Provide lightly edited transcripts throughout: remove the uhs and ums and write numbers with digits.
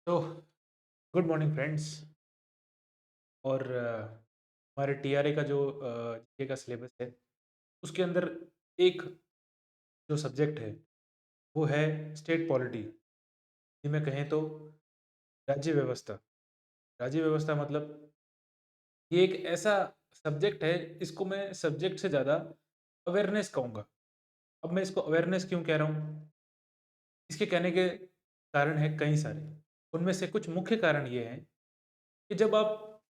तो good morning friends. और हमारे टीआरए का जो जीके का सिलेबस है उसके अंदर एक जो सब्जेक्ट है वो है स्टेट पॉलिटी। हिंदी में कहें तो राज्य व्यवस्था। राज्य व्यवस्था मतलब ये एक ऐसा सब्जेक्ट है, इसको मैं सब्जेक्ट से ज़्यादा अवेयरनेस कहूँगा। अब मैं इसको अवेयरनेस क्यों कह रहा हूँ? इसके कहने के कारण है कई सारे। उनमें से कुछ मुख्य कारण ये हैं कि जब आप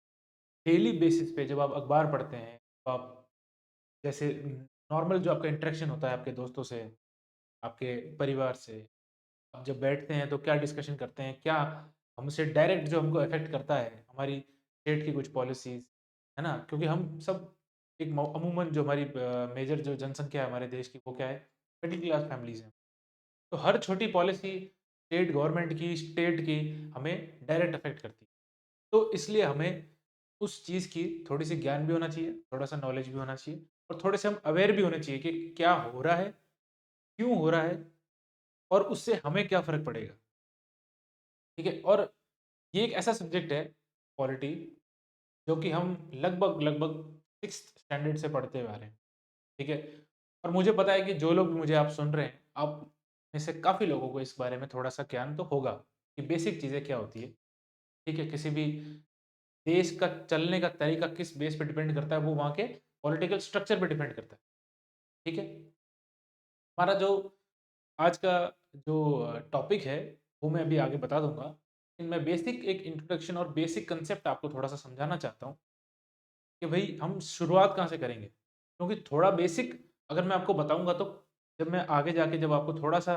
डेली बेसिस पे जब आप अखबार पढ़ते हैं, तो आप जैसे नॉर्मल जो आपका इंटरेक्शन होता है आपके दोस्तों से, आपके परिवार से, आप जब बैठते हैं तो क्या डिस्कशन करते हैं, क्या हमसे डायरेक्ट जो हमको अफ़ेक्ट करता है, हमारी स्टेट की कुछ पॉलिसीज़, है ना? क्योंकि हम सब एक मो अमूमन जो हमारी मेजर जो जनसँख्या है हमारे देश की वो क्या है? मिडल क्लास फैमिलीज़ हैं। तो हर छोटी पॉलिसी स्टेट गवर्नमेंट की, स्टेट की हमें डायरेक्ट अफ़ेक्ट करती है। तो इसलिए हमें उस चीज़ की थोड़ी-सी ज्ञान भी होना चाहिए, थोड़ा-सा नॉलेज भी होना चाहिए और थोड़े से हम अवेयर भी होने चाहिए कि क्या हो रहा है, क्यों हो रहा है और उससे हमें क्या फ़र्क पड़ेगा, ठीक है? और ये एक ऐसा सब्जेक्ट है पॉलिटी जो कि हम लगभग 6th स्टैंडर्ड से पढ़ते हुए आ रहे हैं, ठीक है? और मुझे पता है कि जो लोग मुझे आप सुन रहे हैं, आप में से काफ़ी लोगों को इस बारे में थोड़ा-सा ज्ञान तो होगा कि बेसिक चीज़ें क्या होती है, ठीक है? किसी भी देश का चलने का तरीका किस बेस पे डिपेंड करता है, वो वहाँ के पॉलिटिकल स्ट्रक्चर पे डिपेंड करता है, ठीक है? हमारा जो आज का जो टॉपिक है, वो मैं अभी आगे बता दूँगा। लेकिन मैं बेसिक एक इंट्रोडक्शन और बेसिक कांसेप्ट आपको थोड़ा-सा समझाना चाहता हूँ कि भई हम शुरुआत कहाँ से करेंगे? क्योंकि थोड़ा बेसिक अगर मैं आपको बताऊँगा तो जब मैं आगे जाके जब आपको थोड़ा-सा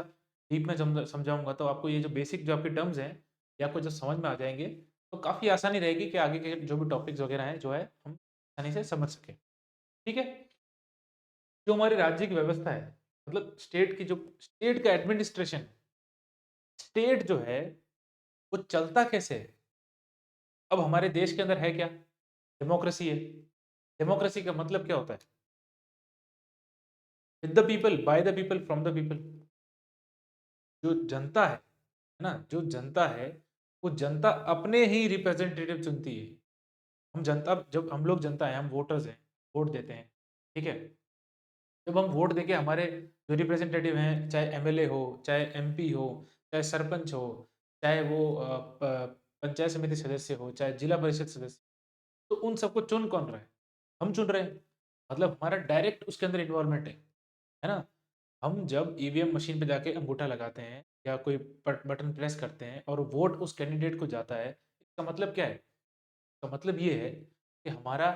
डीप में समझाऊँगा तो आपको ये जो बेसिक जो आपके टर्म्स हैं, ये आपको जब समझ में आ जाएँगे, तो काफ़ी आसानी रहेगी कि आगे के जो भी टॉपिक्स वगैरह हैं, जो है हम आसानी से समझ सकें। ठीक है? जो हमारी राज्य की व्यवस्था है, मतलब स्टेट का एडमिनिस्ट्रेशन, स्टेट जो है, वो चलता कैसे है? अब हमारे देश के अंदर है क्या? डेमोक्रेसी है। डेमोक्रेसी का मतलब क्या होता है? With the people, by the people, from the people. जो जनता है ना? जो जनता है, वो जनता अपने ही रिप्रेजेंटेटिव चुनती है। हम जनता जब हम लोग जनता हैं, हम वोटर्स हैं, वोट देते हैं, ठीक है? जब हम वोट देके हमारे जो रिप्रेजेंटेटिव हैं, चाहे एमएलए हो, चाहे एमपी हो, चाहे सरपंच हो, चाहे वो पंचायत समिति सदस्य हो, चाहे जिला परिषद सदस्य, तो उन सबको चुन कौन रहा है? हम चुन रहे हैं। मतलब हमारा डायरेक्ट उसके अंदर इन्वॉल्वमेंट है ना? हम जब ईवीएम मशीन पे जाके अंगूठा लगाते हैं या कोई बटन प्रेस करते हैं और वोट उस कैंडिडेट को जाता है, इसका मतलब क्या है? इसका मतलब ये है कि हमारा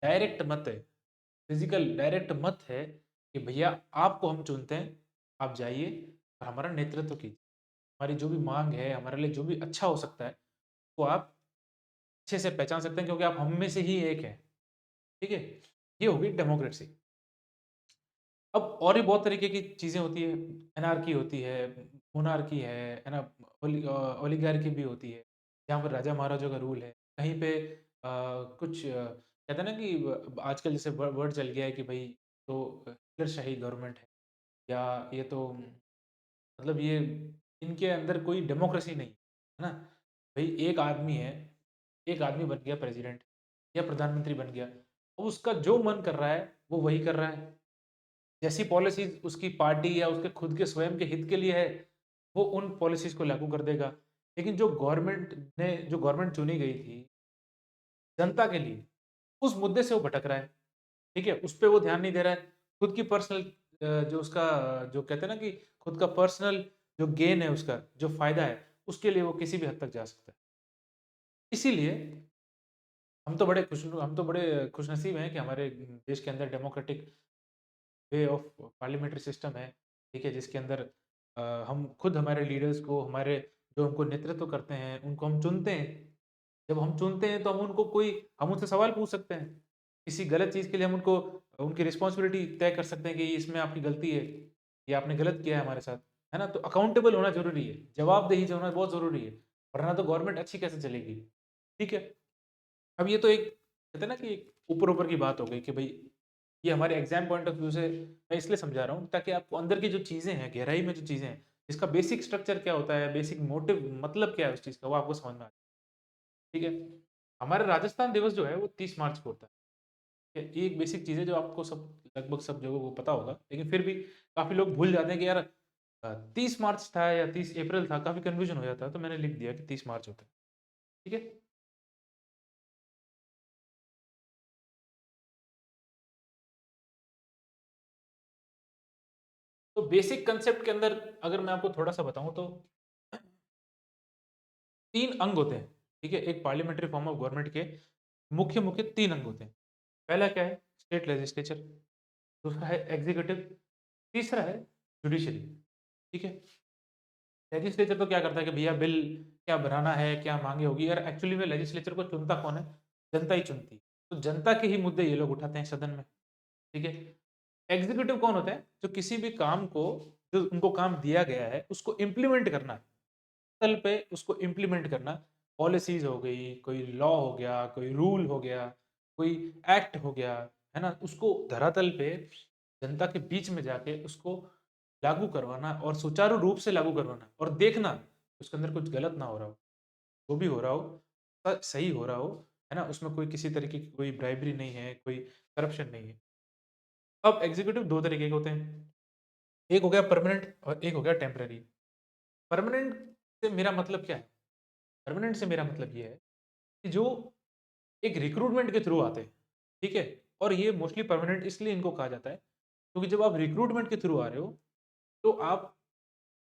डायरेक्ट मत है, फिजिकल डायरेक्ट मत है कि भैया आपको हम चुनते हैं, आप जाइए और हमारा नेतृत्व कीजिए। हमारी जो भी माँग है, हमारे लिए जो भी अच्छा हो सकता है, वो आप अच्छे से पहचान सकते हैं क्योंकि आप हम में से ही एक हैं, ठीक है? ये हो गई डेमोक्रेसी। अब और भी बहुत तरीके की चीज़ें होती हैं, एनार्की होती है, मोनार्की है ना? ओलिगार्की भी होती है, जहाँ पर राजा-महाराजाओं का रूल है। कहीं पे कुछ कहते हैं ना कि आजकल जैसे वर्ड चल गया है कि भई तो हिटलरशाही गवर्नमेंट है या ये तो मतलब ये इनके अंदर कोई डेमोक्रेसी नहीं, है ना? भई एक आदमी बन गया प्रेज़िडेंट या प्रधानमंत्री बन गया, अब उसका जो मन कर रहा है, वो वही कर रहा है। जैसी पॉलिसीज़ उसकी पार्टी या उसके खुद के स्वयं के हित के लिए है, वो उन पॉलिसीज़ को लागू कर देगा। लेकिन जो गवर्नमेंट चुनी गई थी जनता के लिए, उस मुद्दे से वो भटक रहा है, ठीक है? उस पे वो ध्यान नहीं दे रहा है। खुद की पर्सनल जो उसका जो कहते हैं ना कि खुद का पर्सनल जो गेन है उसका, जो फ़ायदा है, उसके लिए वो किसी भी हद तक जा सकता है। इसीलिए हम तो बड़े खुशनसीब हैं कि हमारे देश के अंदर democratic way of parliamentary system है, ठीक है? जिसके अंदर हम खुद हमारे लीडर्स को हमारे जो हमको नेतृत्व करते हैं, उनको हम चुनते हैं। जब हम चुनते हैं तो हम उनसे सवाल पूछ सकते हैं। किसी गलत चीज़ के लिए हम उनको उनकी रिस्पॉन्सिबिलिटी तय कर सकते हैं कि इसमें आपकी गलती है, ये आपने गलत किया है हमारे साथ, है ना? तो अकाउंटेबल होना ज़रूरी है, जवाबदेही जो होना बहुत ज़रूरी है, वरना तो गवर्नमेंट अच्छी कैसे चलेगी, ठीक है? अब ये तो एक कहते हैं ना कि ऊपर-ऊपर की बात हो गई कि भई ये हमारे एग्ज़ाम पॉइंट ऑफ व्यू से मैं इसलिए समझा रहा हूँ ताकि आपको अंदर की जो चीज़ें हैं, गहराई में जो चीज़ें हैं, इसका बेसिक स्ट्रक्चर क्या होता है, बेसिक मोटिव मतलब क्या है उस चीज़ का, वो आपको समझ में आ ठीक है? हमारा राजस्थान दिवस जो है वो 30 मार्च को होता है। ठीक है? ये एक बेसिक चीज़ है जो आपको सब लगभग सब जगहों को पता होगा, लेकिन फिर भी काफ़ी लोग भूल जाते हैं कि यार 30 मार्च था या 30 अप्रैल था, काफ़ी कन्फ्यूजन हो जाता है, तो मैंने लिख दिया कि 30 मार्च होता है। ठीक है? तो बेसिक कांसेप्ट के अंदर अगर मैं आपको थोड़ा-सा बताऊँ तो 3 अंग होते हैं, ठीक है? एक पार्लियामेंट्री फॉर्म ऑफ गवर्नमेंट के मुख्य-मुख्य 3 अंग होते हैं। पहला क्या है? स्टेट लेजिस्लेचर, दूसरा है एग्ज़ीक्यूटिव, तीसरा है जुडिशरी, ठीक है? लेजिस्लेचर तो क्या करता है कि भैया बिल क्या बनाना है, क्या माँगे होगी यार एक्चुअली में लेजिस्लेचर को चुनता कौन है? जनता ही चुनती है। तो जनता के ही मुद्दे ये लोग उठाते हैं सदन में, ठीक है? एग्ज़ीक्यूटिव कौन होता है? जो किसी भी काम को जो उनको काम दिया गया है, उसको इम्प्लीमेंट करना है। तल पे उसको इम्प्लीमेंट करना, पॉलिसीज़ हो गई, कोई लॉ हो गया, कोई रूल हो गया, कोई एक्ट हो गया, है ना? उसको धरातल पे जनता के बीच में जाके उसको लागू करवाना और सुचारू रूप से लागू करवाना और देखना उसके अंदर कुछ गलत ना हो रहा हो। जो भी हो रहा हो सही हो रहा हो, है ना? उसमें कोई किसी तरीके की कोई ब्राइबरी नहीं है, कोई करप्शन नहीं है। अब एग्ज़ीक्यूटिव 2 तरीके के होते हैं। एक हो गया परमानेंट और एक हो गया टेम्परेरी। परमानेंट से मेरा मतलब क्या है? परमानेंट से मेरा मतलब ये है कि जो एक रिक्रूटमेंट के थ्रू आते हैं, ठीक है? और ये मोस्टली परमानेंट इसलिए इनको कहा जाता है, क्योंकि जब आप रिक्रूटमेंट के थ्रू आ रहे हो, तो आप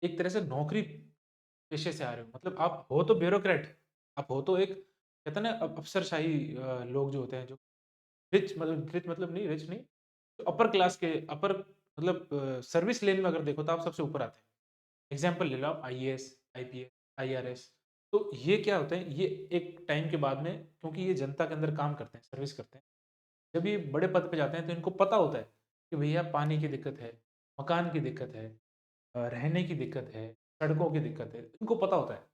एक तरह से नौकरी पेशे से आ रहे हो। मतलब आप हो तो ब्यूरोक्रेट, आप हो तो एक कहते हैं ना अफ़सरशाही लोग जो होते हैं, जो रिच मतलब नहीं रिच नहीं, जो अपर क्लास के अपर मतलब सर्विस लेन में अगर देखो तो आप सबसे ऊपर आते हैं। एग्ज़ाम्पल ले लो आप आईएएस, आईपीएस, आईआरएस। तो ये क्या होता है, ये एक टाइम के बाद में क्योंकि ये जनता के अंदर काम करते हैं, सर्विस करते हैं। जब ये बड़े पद पे जाते हैं तो इनको पता होता है कि भैया पानी की दिक्कत है, मकान की दिक्कत है, रहने की दिक्कत है, सड़कों की दिक्कत है, इनको पता होता है।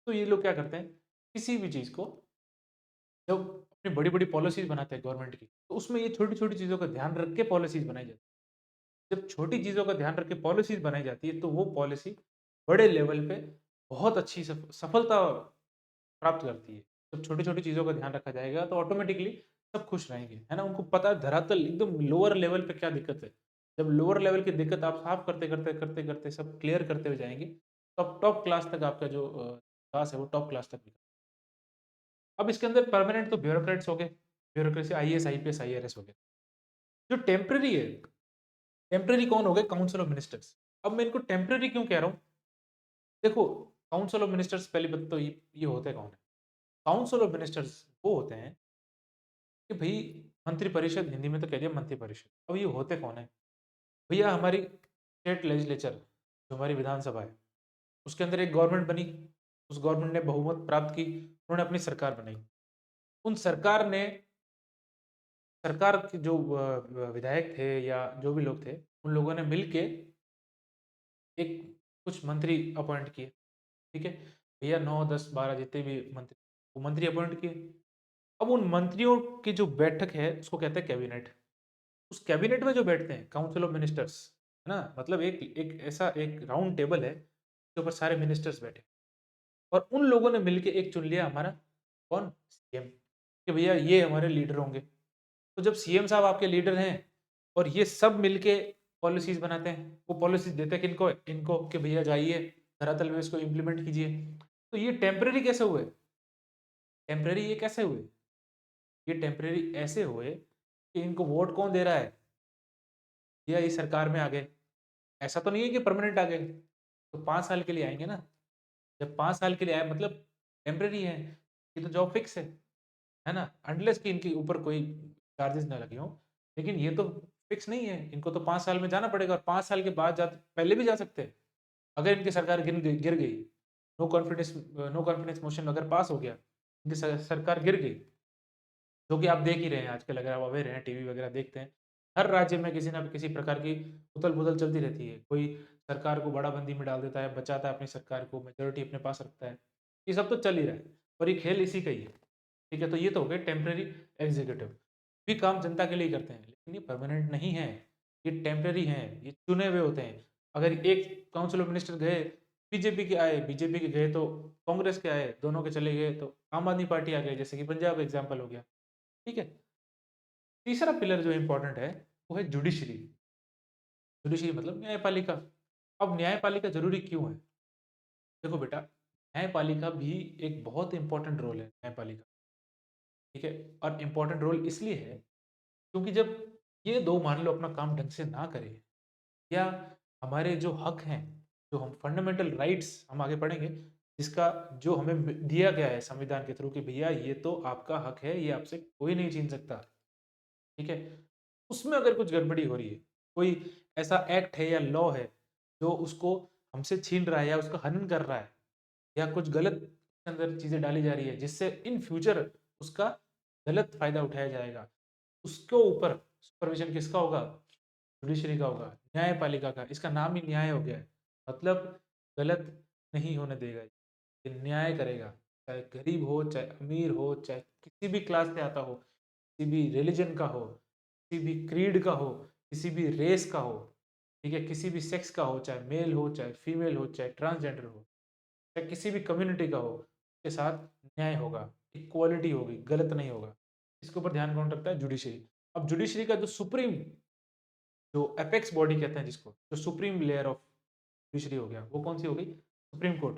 तो ये लोग क्या करते हैं, किसी भी चीज़ को जब अपनी बड़ी-बड़ी पॉलिसीज़ बनाते हैं गवर्नमेंट की, तो उसमें ये छोटी-छोटी चीज़ों का ध्यान रख के पॉलिसीज़ बनाई जाती है। जब छोटी चीज़ों का ध्यान रख के पॉलिसीज़ बनाई जाती है, तो वो पॉलिसी बड़े लेवल पे बहुत अच्छी सफलता प्राप्त करती है। जब छोटी-छोटी चीज़ों का ध्यान रखा जाएगा, तो ऑटोमैटिकली सब खुश रहेंगे, है ना? उनको पता है धरातल एकदम लोअर लेवल पे क्या दिक्कत है। जब लोअर लेवल की दिक्कत आप साफ करते-करते सब क्लियर करते हुए जाएँगे, तो आप टॉप क्लास तक आपका जो विकास है, वो टॉप क्लास तक अब इसके अंदर परमानेंट तो ब्यूरोक्रेट्स हो गए, ब्यूरोक्रेसी आईएएस, आईपीएस, आईआरएस हो गए। जो टेम्परेरी है, टेम्परेरी कौन हो गए? Council of ministers. अब मैं इनको टेम्परेरी क्यों कह रहा हूँ? देखो, काउंसिल ऑफ मिनिस्टर्स पहली बात तो ये होते कौन है? काउंसिल ऑफ मिनिस्टर्स वो होते हैं कि भई मंत्रिपरिषद हिंदी में तो कह दिया मंत्रिपरिषद। अब ये होते कौन है? भैया हमारी स्टेट लेजिस्लेचर जो हमारी विधानसभा है, उसके अंदर एक गवर्नमेंट बनी, उस गवर्नमेंट ने बहुमत प्राप्त की, उन्होंने अपनी सरकार बनाई। उन सरकार के जो विधायक थे या जो भी लोग थे, उन लोगों ने मिलके एक कुछ मंत्री अपॉइंट किए, ठीक है? भैया 9, 10, 12 जितने भी मंत्री वो मंत्री अपॉइंट किए। अब उन मंत्रियों की जो बैठक है, उसको कहते हैं कैबिनेट। उस कैबिनेट में जो बैठते हैं, काउंसिल ऑफ मिनिस्टर्स, है ना? मतलब एक एक ऐसा एक राउंड टेबल है, उसके ऊपर सारे मिनिस्टर्स बैठे और उन लोगों ने मिलके एक चुन लिया हमारा कौन? सीएम कि भैया ये हमारे लीडर होंगे। तो जब सीएम साहब आपके लीडर हैं और ये सब मिलके पॉलिसीज़ बनाते हैं, वो पॉलिसीज़ देते हैं किनको? इनको कि भैया जाइए, धरातल में इसको इम्प्लीमेंट कीजिए। तो ये टेम्परेरी कैसे हुए? टेम्परेरी ये कैसे हुए? ये टेम्परेरी ऐसे हुए कि इनको वोट कौन दे रहा है? भैया ये सरकार में आ गए। ऐसा तो नहीं है कि परमानेंट आ गए। तो 5 साल के लिए आएँगे ना। जब 5 साल के लिए आए मतलब टेम्परेरी है, ये तो जॉब फिक्स है ना? अनलेस कि इनके ऊपर कोई चार्जेज़ ना लगे हों। लेकिन ये तो फिक्स नहीं है, इनको तो 5 साल में जाना पड़ेगा और 5 साल के बाद जा पहले भी जा सकते हैं। अगर इनकी सरकार गिर गई, नो कॉन्फिडेंस मोशन अगर पास हो गया, इनकी सरकार गिर गई, जो कि आप देख ही रहे हैं आजकल अगर आप अवेयर हैं, टीवी वगैरह देखते हैं, हर राज्य में किसी न किसी प्रकार की उथल-पुथल चलती रहती है। कोई सरकार को बाड़ाबंदी में डाल देता है, बचाता है अपनी सरकार को, मेजॉरिटी अपने पास रखता है। ये सब तो चल ही रहा है और ये खेल इसी का ही है। ठीक है? तो ये तो हो गए टेम्परेरी एग्ज़ीक्यूटिव। भी काम जनता के लिए ही करते हैं, लेकिन ये परमानेंट नहीं है। ये टेम्परेरी हैं, ये चुने हुए होते हैं। अगर एक काउंसिल ऑफ मिनिस्टर गए, बीजेपी के आए, बीजेपी के गए तो कांग्रेस के आए, दोनों के चले गए तो आम आदमी पार्टी आ गई, जैसे कि पंजाब एग्जाम्पल हो गया। ठीक है। तीसरा पिलर जो इम्पोर्टेंट है वो है जुडिशरी। जुडिशरी मतलब न्यायपालिका। अब न्यायपालिका जरूरी क्यों है? देखो बेटा, न्यायपालिका भी एक बहुत इंपॉर्टेंट रोल है न्यायपालिका। ठीक है। और इम्पोर्टेंट रोल इसलिए है क्योंकि जब ये दो मान लो अपना काम ढंग से ना करें, या हमारे जो हक हैं, जो हम फंडामेंटल राइट्स हम आगे पढ़ेंगे, जिसका जो हमें दिया गया है संविधान के थ्रू कि भैया ये तो आपका हक है, ये आपसे कोई नहीं छीन सकता। ठीक है। उसमें अगर कुछ गड़बड़ी हो रही है, कोई ऐसा एक्ट है या लॉ है जो उसको हमसे छीन रहा है या उसका हनन कर रहा है, या कुछ गलत उसके अंदर चीजें डाली जा रही है जिससे इन फ्यूचर उसका गलत फायदा उठाया जाएगा, उसके ऊपर सुपरविजन किसका होगा? जुडिशरी का होगा, न्यायपालिका का। इसका नाम ही न्याय हो गया है। मतलब गलत नहीं होने देगा, ये न्याय करेगा। चाहे गरीब हो, चाहे अमीर हो, चाहे किसी भी क्लास से आता हो, किसी भी रिलीजन का हो, किसी भी क्रीड का हो, किसी भी रेस का हो, ठीक है, किसी भी सेक्स का हो, चाहे मेल हो, चाहे फीमेल हो, चाहे ट्रांसजेंडर हो, चाहे किसी भी कम्युनिटी का हो, उसके साथ न्याय होगा, इक्वालिटी होगी, गलत नहीं होगा। इसके ऊपर ध्यान कौन रखता है? जुडिशरी। अब जुडिशरी का जो सुप्रीम, जो एपेक्स बॉडी कहते हैं जिसको, जो सुप्रीम लेयर ऑफ जुडिशरी हो गया, वो कौन सी हो गई? Supreme court.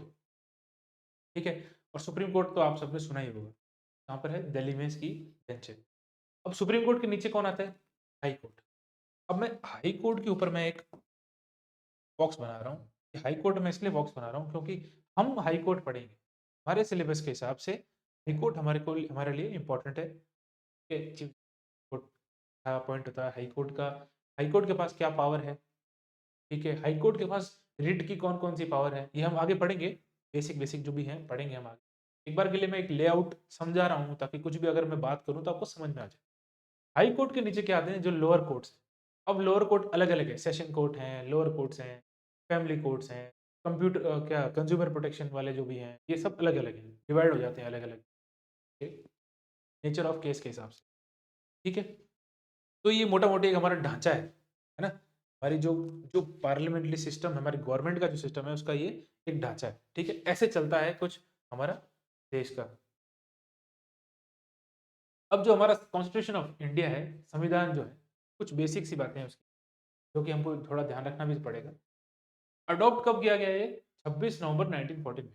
ठीक है। और सुप्रीम कोर्ट तो आप सबने सुना ही होगा, कहाँ पर है? दिल्ली में इसकी बेंच है। अब सुप्रीम कोर्ट के नीचे कौन आता है? High court. अब मैं हाई कोर्ट के ऊपर मैं एक बॉक्स बना रहा हूँ। हाई कोर्ट में इसलिए बॉक्स बना रहा हूँ क्योंकि हम हाई कोर्ट पढ़ेंगे, हमारे सिलेबस के हिसाब से हाई कोर्ट हमारे लिए इंपॉर्टेंट है। चीफ कोर्ट का अपॉइंट होता है हाई कोर्ट का। हाई कोर्ट के पास क्या पावर है? ठीक है। हाई कोर्ट के पास रिट की कौन कौन सी पावर है, ये हम आगे पढ़ेंगे। बेसिक बेसिक जो भी है पढ़ेंगे हम आगे। एक बार के लिए मैं एक लेआउट समझा रहा हूँ ताकि कुछ भी अगर मैं बात करूँ तो आपको समझ में आ जाए। हाई कोर्ट के नीचे क्या आते हैं? जो लोअर कोर्ट्स हैं। अब लोअर कोर्ट अलग अलग है, सेशन कोर्ट हैं, लोअर कोर्ट्स हैं, फैमिली कोर्ट्स हैं, कंप्यूटर क्या कंज्यूमर प्रोटेक्शन वाले जो भी हैं, ये सब अलग अलग हैं, डिवाइड हो जाते हैं अलग अलग नेचर ऑफ केस के हिसाब से। ठीक है। तो ये मोटा मोटी एक हमारा ढांचा है ना? हमारी जो जो पार्लियामेंट्री सिस्टम, हमारी गवर्नमेंट का जो सिस्टम है उसका ये एक ढांचा है। ठीक है। ऐसे चलता है कुछ हमारा देश का। अब जो हमारा कॉन्स्टिट्यूशन ऑफ इंडिया है, संविधान जो है, कुछ बेसिक सी बातें हैं उसकी जो कि हमको थोड़ा ध्यान रखना भी पड़ेगा। अडॉप्ट कब किया गया ये? 26 नवंबर 1949।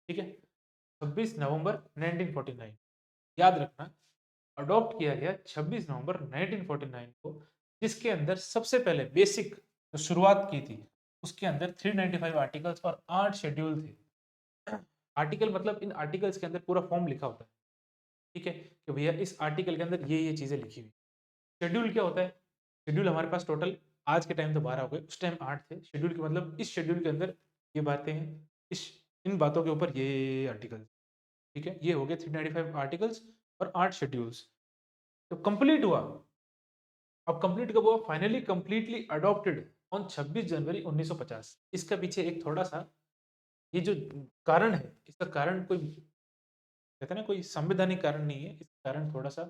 ठीक है। 26 नवंबर 1949, याद रखना। अडॉप्ट किया गया 26 नवंबर 1949 को, जिसके अंदर सबसे पहले बेसिक जो शुरुआत की थी, उसके अंदर 395 आर्टिकल्स और 8 शेड्यूल थे। आर्टिकल मतलब इन आर्टिकल्स के अंदर पूरा फॉर्म लिखा होता है। ठीक है, कि भैया इस आर्टिकल के अंदर ये चीजें लिखी हुई। शेड्यूल क्या होता है? शेड्यूल हमारे पास टोटल आज के टाइम तो 12 हो गए, उस टाइम 8 थे। शेड्यूल के मतलब इस शेड्यूल के अंदर ये बातें हैं, इस इन बातों के ऊपर ये आर्टिकल। ठीक है। ये हो गए 395 आर्टिकल्स और 8 शेड्यूल्स। तो कंप्लीट हुआ। अब कंप्लीट कब हुआ? फाइनली कंप्लीटली अडॉप्टेड ऑन 26 जनवरी 1950। इसका पीछे एक थोड़ा सा ये जो कारण है, इसका कारण कोई कहते हैं ना, कोई संवैधानिक कारण नहीं है। इसका कारण थोड़ा सा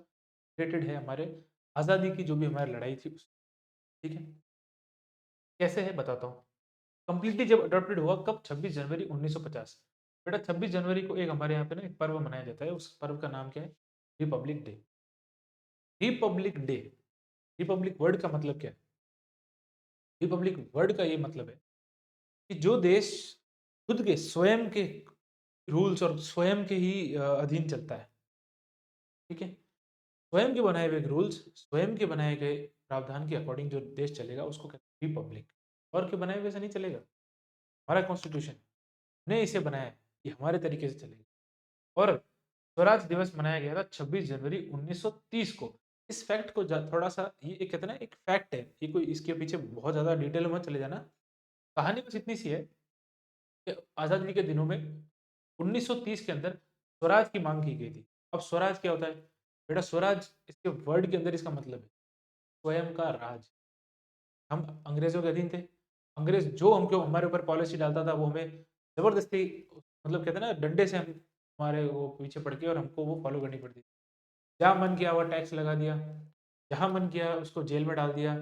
रिलेटेड है हमारे आज़ादी की जो भी हमारी लड़ाई थी उस। ठीक है। कैसे है बताता हूँ। कंप्लीटली जब अडॉप्टेड हुआ कब? 26 जनवरी 1950। बेटा 26 जनवरी को एक हमारे यहाँ पे ना एक पर्व मनाया जाता है, उस पर्व का नाम क्या है? Republic day. Republic day. Republic word का मतलब क्या है? रिपब्लिक वर्ड का ये मतलब है कि जो देश खुद के स्वयं के रूल्स और स्वयं के ही अधीन चलता है। ठीक है। स्वयं के बनाए हुए रूल्स, स्वयं के बनाए गए प्रावधान के अकॉर्डिंग जो देश चलेगा उसको कहते हैं रिपब्लिक। और के बनाए हुए से नहीं चलेगा। हमारा कॉन्स्टिट्यूशन ने इसे बनाया है, ये हमारे तरीके से चलेगा। और स्वराज दिवस मनाया गया था 26 जनवरी 1930 को। इस फैक्ट को थोड़ा सा ये एक कहते हैं ना, एक फैक्ट है ये, कोई इसके पीछे बहुत ज्यादा डिटेल में मत चले जाना। कहानी बस इतनी सी है कि आजादी के दिनों में 1930 के अंदर स्वराज की मांग की गई थी। अब स्वराज क्या होता है? बेटा स्वराज इसके वर्ड के अंदर इसका मतलब है स्वयं का राज। हम अंग्रेजों के अधीन थे। अंग्रेज जो हमको हमारे ऊपर पॉलिसी डालता था वो हमें जबरदस्ती, मतलब कहते हैं ना, डंडे से हम हमारे वो पीछे पड़ के और हमको वो फॉलो करनी पड़ती थी। जहाँ मन किया हुआ टैक्स लगा दिया, जहाँ मन किया उसको जेल में डाल दिया,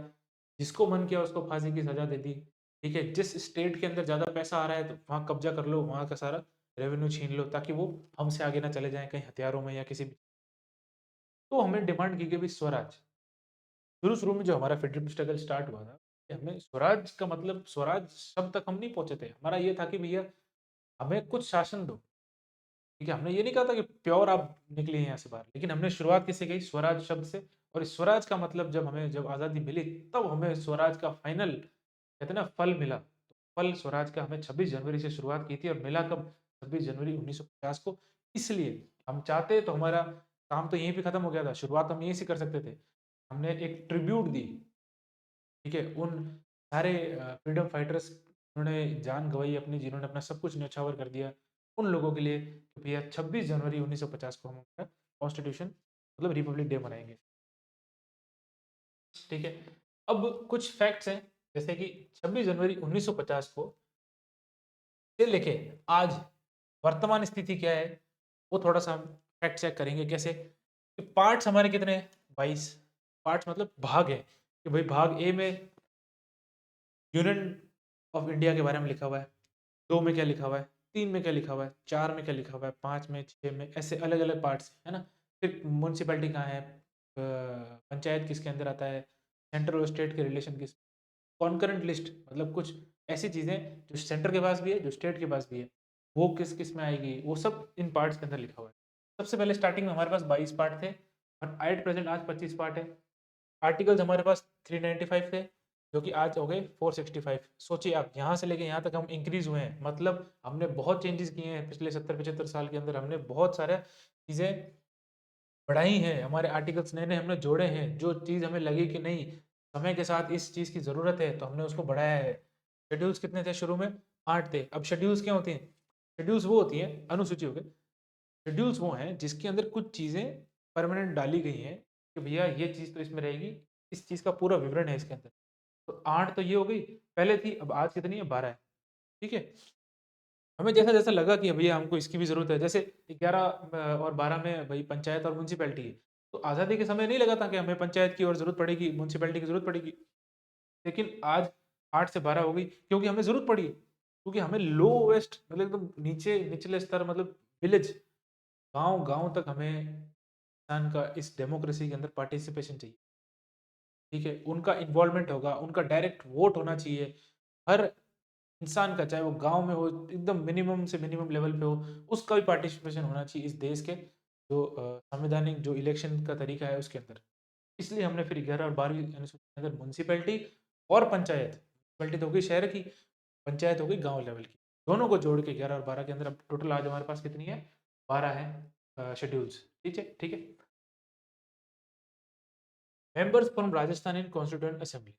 जिसको मन किया उसको फांसी की सजा दे दी। ठीक है? जिस स्टेट के अंदर ज़्यादा पैसा आ रहा है तो वहाँ कब्ज़ा कर लो, वहाँ का सारा रेवेन्यू छीन लो ताकि वो हमसे आगे ना चले जाएँ कहीं हथियारों में या किसी भी। तो हमें डिमांड की गई भई स्वराज। शुरू-शुरू में जो हमारा फ्रीडम स्ट्रगल स्टार्ट हुआ था, कि हमें स्वराज का मतलब स्वराज शब्द तक हम नहीं पहुँचे थे। हमारा ये था कि भैया हमें कुछ शासन दो, ठीक है? हमने ये नहीं कहा था कि प्योर आप निकलिए यहाँ से बाहर, लेकिन हमने शुरुआत किससे की? स्वराज शब्द से। और इस स्वराज का मतलब जब आज़ादी मिली, तब हमें स्वराज का फाइनल कहते हैं ना फल मिला। तो फल स्वराज का हमें 26 जनवरी से शुरुआत की थी और मिला कब? 26 जनवरी 1950 को। इसलिए हम चाहते तो हमारा काम तो यहीं पे खत्म हो गया था, शुरुआत हम यहीं से कर सकते थे। हमने एक ट्रिब्यूट दी, ठीक है? उन सारे फ्रीडम फाइटर्स उन्होंने जान गँवाई अपनी, जिन्होंने अपना सब कुछ न्यौछावर कर दिया। उन लोगों के लिए कि भैया 26 जनवरी 1950 को हम अपना कॉन्स्टिट्यूशन मतलब रिपब्लिक डे मनाएँगे, ठीक है? अब कुछ फैक्ट्स हैं, जैसे कि 26 जनवरी 1950 को से लेके आज वर्तमान स्थिति क्या है, वो थोड़ा-सा हम फैक्ट चेक करेंगे। कैसे? कि पार्ट्स हमारे कितने हैं? 22 पार्ट्स मतलब भाग हैं, कि भाई भाग ए में यूनियन ऑफ इंडिया के बारे में लिखा हुआ है, 2 में क्या लिखा हुआ है, 3 में क्या लिखा हुआ है, 4 में क्या लिखा हुआ है, 5 में, 6 में, ऐसे अलग-अलग पार्ट्स, है ना? फिर म्युनिसिपैलिटी कहाँ है? पंचायत किसके अंदर आता है? सेंट्रल और स्टेट के रिलेशन किस कॉन्करेंट लिस्ट मतलब कुछ ऐसी चीज़ें जो सेंटर के पास भी है, जो स्टेट के पास भी है, वो किस-किस में आएगी, वो सब इन पार्ट्स के अंदर लिखा हुआ है। सबसे पहले स्टार्टिंग में हमारे पास 22 पार्ट थे और एट प्रेज़ेंट आज 25 पार्ट है। आर्टिकल्स हमारे पास 395 थे, जो कि आज हो गए 465। सोचिए आप यहाँ से लेके यहाँ तक हम इंक्रीज़ हुए हैं, मतलब हमने बहुत चेंजेज़ किए हैं पिछले 70-75 साल के अंदर, हमने बहुत सारे चीज़ें बढ़ाई हैं, हमारे आर्टिकल्स नए-नए हमने जोड़े हैं, जो चीज़ हमें लगी कि नहीं, समय के साथ इस चीज़ की ज़रूरत है, तो हमने उसको बढ़ाया है। शेड्यूल्स कितने थे शुरू में? 8 थे। अब शेड्यूल्स क्या होती हैं? शेड्यूल्स वो होती हैं, अनुसूची हो गई। शेड्यूल्स वो हैं जिसके अंदर कुछ चीज़ें परमानेंट डाली गई हैं, कि भैया ये चीज़ तो इसमें रहेगी, इस चीज़ का पूरा विवरण है इसके अंदर। तो 8 तो ये हो गई, पहले थी, अब आज कितनी है? 12 है, ठीक है? हमें जैसा-जैसा लगा कि भैया हमको इसकी भी ज़रूरत है, जैसे 11 और 12 में भई पंचायत और म्युनिसिपैलिटी है, तो आज़ादी के समय नहीं लगा था कि हमें पंचायत की और ज़रूरत पड़ेगी, म्युनिसिपैलिटी की ज़रूरत पड़ेगी। लेकिन आज 8 से 12 हो गई, क्योंकि हमें ज़रूरत पड़ी, क्योंकि हमें लोएस्ट मतलब एकदम निचले स्तर मतलब विलेज, गाँव-गाँव तक हमें इंसान का इस डेमोक्रेसी के अंदर पार्टिसिपेशन चाहिए, ठीक है? उनका इन्वॉल्वमेंट होगा, उनका डायरेक्ट वोट होना चाहिए। हर इंसान का, चाहे वो गाँव में हो, एकदम मिनिमम से मिनिमम लेवल पे हो, उसका भी पार्टिसिपेशन होना चाहिए इस देश के जो संवैधानिक जो इलेक्शन का तरीका है उसके अंदर। इसलिए हमने फिर 11 और 12वीं अनुसूची के अंदर म्युनिसिपैलिटी और पंचायत, म्युनिसिपैलिटी तो हो गई शहर की, पंचायत हो गई गाँव लेवल की। दोनों को जोड़ के 11 और 12 के अंदर अब टोटल आज हमारे पास कितनी है? 12 है शेड्यूल्स, ठीक है? ठीक है? Members from Rajasthan in constituent assembly.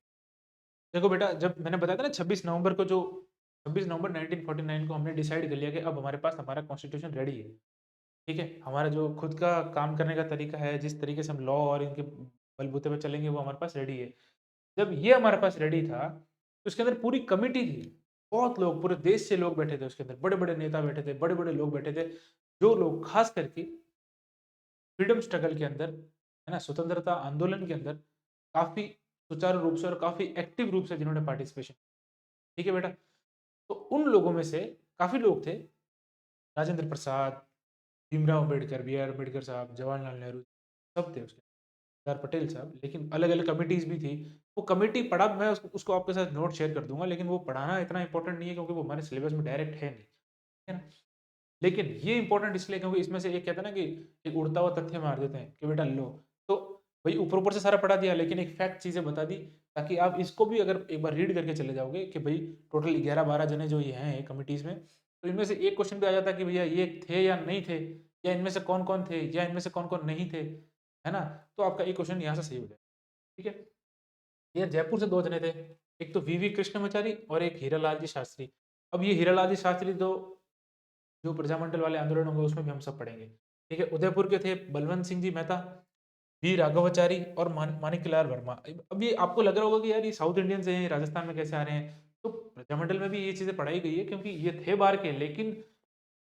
देखो बेटा, जब मैंने बताया था ना 26 नवंबर को, जो 26 नवंबर 1949 को हमने डिसाइड कर लिया कि अब हमारे पास हमारा कॉन्स्टिट्यूशन रेडी है, ठीक है? हमारा जो खुद का काम करने का तरीका है, जिस तरीके से हम लॉ और इनके बलबूते पे चलेंगे, वो हमारे पास रेडी है। जब ये हमारे पास रेडी था, तो उसके अंदर पूरी कमिटी थी। बहुत लोग, पूरे देश से लोग बैठे थे उसके अंदर, बड़े-बड़े नेता बैठे थे, बड़े-बड़े लोग बैठे थे, जो लोग खास करके फ्रीडम स्ट्रगल के अंदर, है ना, स्वतंत्रता आंदोलन के अंदर काफ़ी सुचारू रूप से और काफ़ी एक्टिव रूप से जिन्होंने पार्टिसिपेशन, ठीक है बेटा? तो उन लोगों में से काफ़ी लोग थे, राजेंद्र प्रसाद, भीमराव अम्बेडकर, बी आर अम्बेडकर साहब, जवाहरलाल नेहरू, सब थे उसके, सरदार पटेल साहब, लेकिन अलग-अलग कमिटीज़ भी थी। वो कमिटी पढ़ा, मैं उसको उसको आपके साथ नोट शेयर कर दूँगा, लेकिन वो पढ़ाना इतना इम्पोर्टेंट नहीं है क्योंकि वो हमारे सिलेबस में डायरेक्ट है नहीं, है ना? लेकिन ये इम्पोर्टेंट इसलिए क्योंकि इसमें से एक कहते हैं ना कि एक उड़ता हुआ तथ्य मार देते हैं कि बेटा लो, तो भई ऊपर-ऊपर से सारा पढ़ा दिया, लेकिन एक फैक्ट चीज़ें बता दी, ताकि आप इसको भी अगर एक बार रीड करके चले जाओगे कि भई टोटल 11-12 जने जो ये हैं कमिटीज़ में, तो इनमें से एक क्वेश्चन भी आ जाता है कि भैया ये थे या नहीं थे? या इनमें से कौन-कौन थे? या इनमें से कौन-कौन नहीं थे? है ना? तो आपका एक क्वेश्चन यहाँ से सही हो जाएगा, ठीक है? ये जयपुर से 2 जने थे, एक तो वीवी कृष्णमाचारी और एक हीरालाल जी शास्त्री। अब ये हीरालाल जी शास्त्री तो जो प्रजामंडल वाले आंदोलन होंगे उसमें भी हम सब पढ़ेंगे। ठीक है, उदयपुर के थे बलवंत सिंह जी मेहता, वी राघवाचारी और माणिक्यलाल वर्मा। अब ये आपको लग रहा होगा कि यार ये साउथ इंडियन से हैं, राजस्थान में कैसे आ रहे हैं? तो प्रजामंडल में भी ये चीज़ें पढ़ाई गई है क्योंकि ये थे बाहर के, लेकिन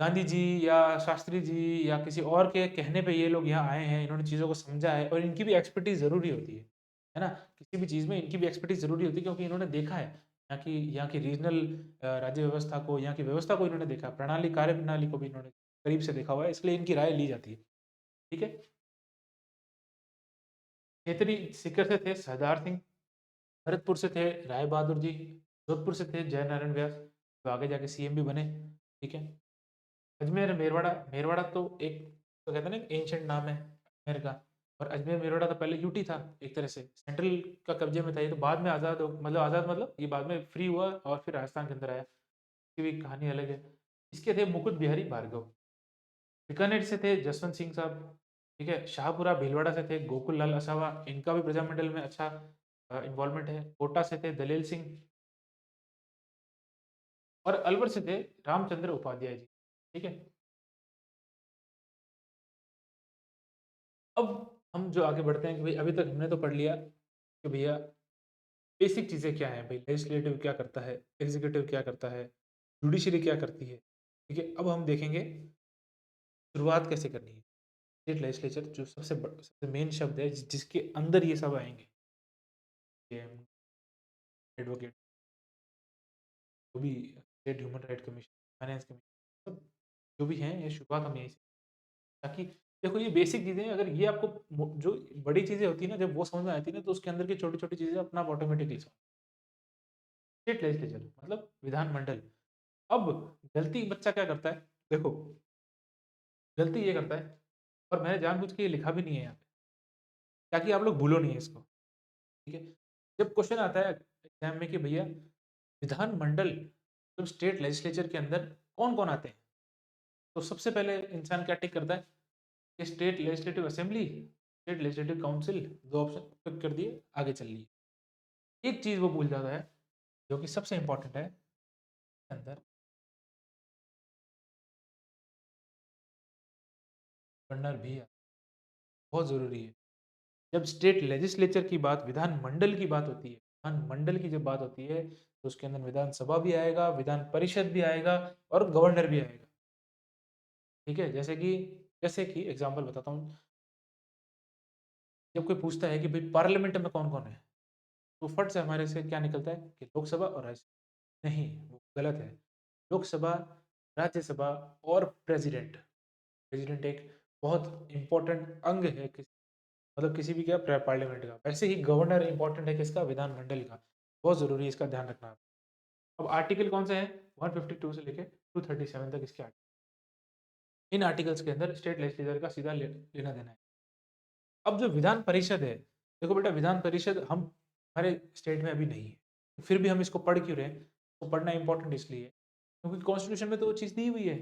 गांधी जी या शास्त्री जी या किसी और के कहने पे ये लोग यहाँ आए हैं, इन्होंने चीज़ों को समझा है और इनकी भी एक्सपर्टीज़ ज़रूरी होती है ना? किसी भी चीज़ में इनकी भी एक्सपर्टीज़ ज़रूरी होती है क्योंकि इन्होंने देखा है। यहाँ की रीजनल राज्य व्यवस्था को, यहाँ की व्यवस्था को इन्होंने देखा, प्रणाली कार्य प्रणाली को भी इन्होंने करीब से देखा हुआ है, इसलिए इनकी राय ली जाती है। ठीक है? खेतरी सीकर से थे सरदार सिंह, भरतपुर से थे राय बहादुर जी, जोधपुर से थे जयनारायण व्यास, जो आगे जाके सीएम भी बने। ठीक है? अजमेर मेरवाड़ा, मेरवाड़ा तो एक, तो कहते हैं ना एंशिएंट नाम है अजमेर का, और अजमेर मेरवाड़ा तो पहले यूटी था, एक तरह से सेंट्रल का कब्जे में था। ये तो बाद में आज़ाद हो, मतलब आज़ाद मतलब ये बाद में फ्री हुआ और फिर राजस्थान के अंदर आया। इसकी भी कहानी अलग है। इसके थे मुकुट बिहारी भार्गव। बीकानेर से थे जसवंत सिंह साहब। ठीक है? शाहपुरा भीलवाड़ा से थे गोकुल लाल असावा, इनका भी प्रजामंडल में अच्छा इन्वॉल्वमेंट है। कोटा से थे दलेल सिंह, और अलवर से थे रामचंद्र उपाध्याय जी। ठीक है? अब हम जो आगे बढ़ते हैं कि भाई अभी तक हमने तो पढ़ लिया कि भैया बेसिक चीज़ें क्या हैं, भाई लेजिस्लेटिव क्या करता है, एग्जीक्यूटिव क्या करता है, जुडिशरी क्या करती है। ठीक है? अब हम देखेंगे शुरुआत कैसे करनी है। स्टेट लेजिस्लेचर जो सबसे मेन शब्द है जिसके अंदर ये सब आएंगे, एडवोकेट, जो भी state human right commission, finance commission, सब जो भी हैं, ये शुरुआत हम यहीं से, ताकि देखो ये बेसिक चीज़ें हैं, अगर ये आपको जो बड़ी चीज़ें होती है ना, जब वो समझ में आती है ना, तो उसके अंदर की छोटी छोटी चीज़ें अपना आप ऑटोमेटिकली समझ। स्टेट लेजिस्लेचर मतलब विधानमंडल। अब गलती बच्चा क्या करता है, देखो गलती ये करता है, और मैंने जानबूझ के ये लिखा भी नहीं है यहाँ पे, ताकि आप लोग भूलो नहीं है इसको। ठीक है? जब क्वेश्चन आता है एग्जाम में कि भैया विधानमंडल, जब स्टेट लेजिस्लेचर के अंदर कौन कौन आते हैं, तो सबसे पहले इंसान क्या टिक करता है कि state legislative assembly, state legislative council, दो ऑप्शन टिक कर दिए, आगे चल लिए। एक चीज वो भूल जाता है जो कि सबसे इंपॉर्टेंट है अंदर, गवर्नर भी है, बहुत जरूरी है। जब स्टेट लेजिस्लेचर की बात, विधानमंडल की बात होती है, विधानमंडल की जब बात होती है, तो उसके अंदर विधानसभा भी आएगा, विधान परिषद भी आएगा, और गवर्नर भी आएगा। ठीक है? जैसे कि एग्जांपल बताता हूँ, जब कोई पूछता है कि भाई पार्लियामेंट में कौन कौन है, तो फट से हमारे से क्या निकलता है कि लोकसभा और राज्यसभा। नहीं, वो गलत है। लोकसभा, राज्यसभा और प्रेसिडेंट। प्रेसिडेंट एक बहुत इंपॉर्टेंट अंग है मतलब किसी भी क्या पार्लियामेंट का। वैसे ही गवर्नर इंपॉर्टेंट है किसका, विधानमंडल का। बहुत जरूरी है, इसका ध्यान रखना। अब आर्टिकल कौन से हैं, 152 से लेके 237 तक इसके आर्टिकल, इन आर्टिकल्स के अंदर स्टेट लेजिस्लेचर का सीधा लेना देना है। अब जो विधान परिषद है, देखो बेटा विधान परिषद हम हमारे स्टेट में अभी नहीं है, फिर भी हम इसको पढ़ क्यों रहे हैं, तो पढ़ना इंपॉर्टेंट इसलिए है क्योंकि कॉन्स्टिट्यूशन में तो वो चीज़ दी हुई है।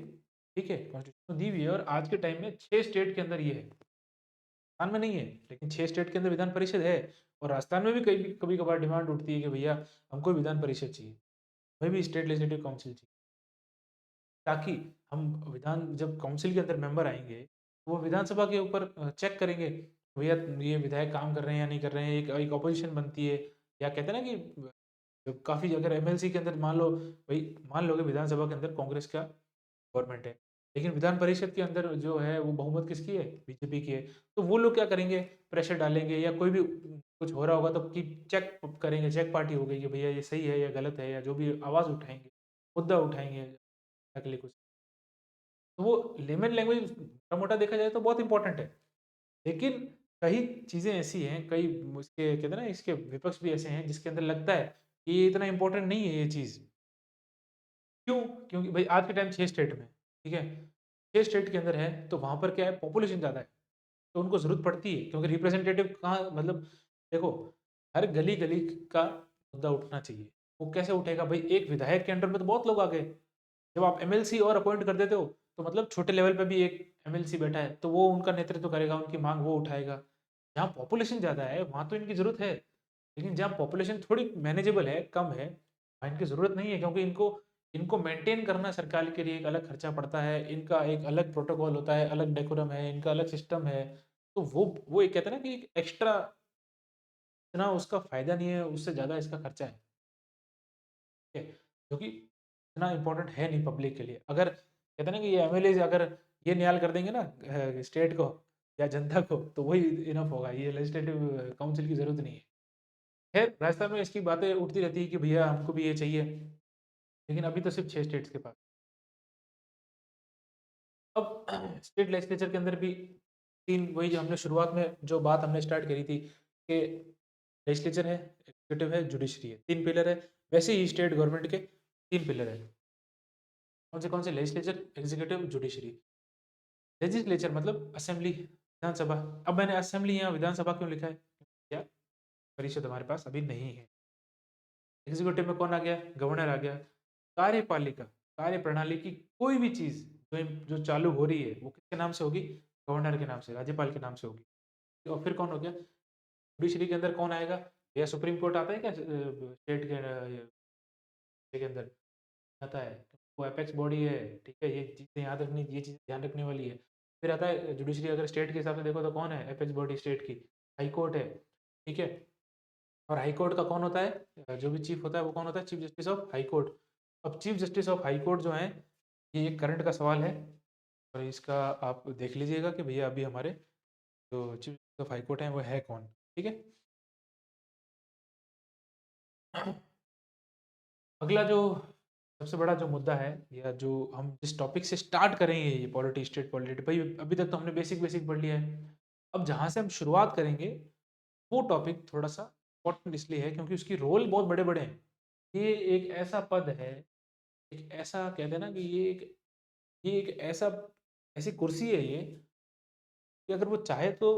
ठीक है? कॉन्स्टिट्यूशन में दी हुई है, और आज के टाइम में 6 स्टेट के अंदर ये है, राजस्थान में नहीं है, लेकिन 6 स्टेट के अंदर विधान परिषद है। और राजस्थान में भी कभी कभी कभार डिमांड उठती है कि भैया हमको विधान परिषद चाहिए, हमें भी स्टेट लेजिस्लेटिव काउंसिल चाहिए, ताकि हम विधान जब काउंसिल के अंदर मेंबर आएंगे, तो वो विधानसभा के ऊपर चेक करेंगे भैया ये विधायक काम कर रहे हैं या नहीं कर रहे हैं, एक ऑपोजिशन बनती है। या कहते हैं ना कि काफ़ी, अगर एमएलसी के अंदर मान लो, भाई मान लो कि विधानसभा के अंदर कांग्रेस का गवर्नमेंट है, लेकिन विधान परिषद के अंदर जो है वो बहुमत किसकी है, बीजेपी की है। तो वो लोग क्या करेंगे, प्रेशर डालेंगे, या कोई भी कुछ हो रहा होगा तो कि चेक करेंगे, चेक पार्टी हो गई कि भैया ये सही है या गलत है, या जो भी आवाज़ उठाएंगे, मुद्दा उठाएंगे अगले कुछ। तो वो लेमन लैंग्वेज मोटा मोटा देखा जाए तो बहुत इंपॉर्टेंट है, लेकिन कई चीज़ें ऐसी हैं, कई उसके कहते हैं ना, इसके विपक्ष भी ऐसे हैं जिसके अंदर लगता है कि ये इतना इंपॉर्टेंट नहीं है ये चीज़। क्यों? क्योंकि भाई आज के टाइम 6 स्टेट में, ठीक है? 6 स्टेट के अंदर है, तो वहाँ पर क्या है, पॉपुलेशन ज़्यादा है, तो उनको ज़रूरत पड़ती है, क्योंकि रिप्रेजेंटेटिव कहाँ, मतलब देखो हर गली-गली का मुद्दा उठना चाहिए। वो कैसे उठेगा भाई, एक विधायक के अंडर में तो बहुत लोग आ गए। जब आप एमएलसी और अपॉइंट कर देते हो, तो मतलब छोटे लेवल पे भी एक एमएलसी बैठा है, तो वो उनका नेतृत्व करेगा, उनकी माँग वो उठाएगा। जहाँ पॉपुलेशन ज़्यादा है, वहाँ तो इनकी ज़रूरत है, लेकिन जहाँ पॉपुलेशन थोड़ी मैनेजेबल है, कम है, वहाँ इनकी ज़रूरत नहीं है, क्योंकि इनको इनको मेंटेन करना सरकार के लिए एक अलग खर्चा पड़ता है, इनका एक अलग प्रोटोकॉल होता है, अलग डेकोरम है, इनका अलग सिस्टम है। तो वो एक कहते हैं ना कि एक एक्स्ट्रा, इतना उसका फ़ायदा नहीं है, उससे ज़्यादा इसका खर्चा है। ठीक है? जो कि इतना इम्पोर्टेंट है नहीं पब्लिक के लिए। अगर कहते हैं ना कि ये एमएलएज़ अगर ये न्याय कर देंगे ना स्टेट को या जनता को, तो वही इनफ होगा, ये लेजिस्लेटिव काउंसिल की ज़रूरत नहीं है। खैर राजस्थान में इसकी बातें उठती रहती है कि भैया हमको भी ये चाहिए, लेकिन अभी तो सिर्फ 6 स्टेट्स के पास। अब स्टेट लेजिस्लेचर के अंदर भी 3 वही जो हमने शुरुआत में जो बात हमने स्टार्ट करी थी कि लेजिस्लेचर है, एग्जीक्यूटिव है, जुडिशरी है, 3 पिलर है। वैसे ही स्टेट गवर्नमेंट के 3 पिलर है। कौन से लेजिस्लेचर, एग्जीक्यूटिव, जुडिशरी। लेजिस्लेचर मतलब असेंबली, विधानसभा। अब मैंने असेंबली यहाँ विधानसभा क्यों लिखा है? क्या परिषद हमारे पास अभी नहीं है। एग्जीक्यूटिव में कौन आ गया? गवर्नर आ गया। कार्यपालिका, कार्यप्रणाली की कोई भी चीज़ जो जो चालू हो रही है, वो किसके नाम से होगी? गवर्नर के नाम से, राज्यपाल के नाम से होगी। तो फिर कौन हो गया? जुडिशरी के अंदर कौन आएगा? या सुप्रीम कोर्ट आता है क्या स्टेट के अंदर? आता है। वो एपेक्स बॉडी है, ठीक है? ये चीज़ें याद रखनी, ये चीज़ ध्यान रखने वाली है। फिर आता है जुडिशरी, अगर स्टेट के हिसाब से देखो तो कौन है एपेक्स बॉडी स्टेट की? हाई कोर्ट है, ठीक है? और हाई कोर्ट का कौन होता है? जो भी चीफ होता है वो कौन होता है? Chief justice of high court. अब chief justice of high court जो है, ये एक करंट का सवाल है और इसका आप देख लीजिएगा कि भैया अभी हमारे जो chief justice of high court है वो है कौन, ठीक है? अगला जो सबसे बड़ा जो मुद्दा है, या जो हम जिस टॉपिक से स्टार्ट करेंगे ये पॉलिटी, स्टेट पॉलिटी, भाई अभी तक तो हमने बेसिक बेसिक पढ़ लिया है। अब जहाँ से हम शुरुआत करेंगे वो टॉपिक थोड़ा सा इम्पोर्टेंट इसलिए है क्योंकि उसकी रोल बहुत बड़े बड़े हैं। ये एक ऐसा पद है, एक ऐसा कहते हैं ना कि ये एक ऐसा ऐसी कुर्सी है ये, कि अगर वो चाहे तो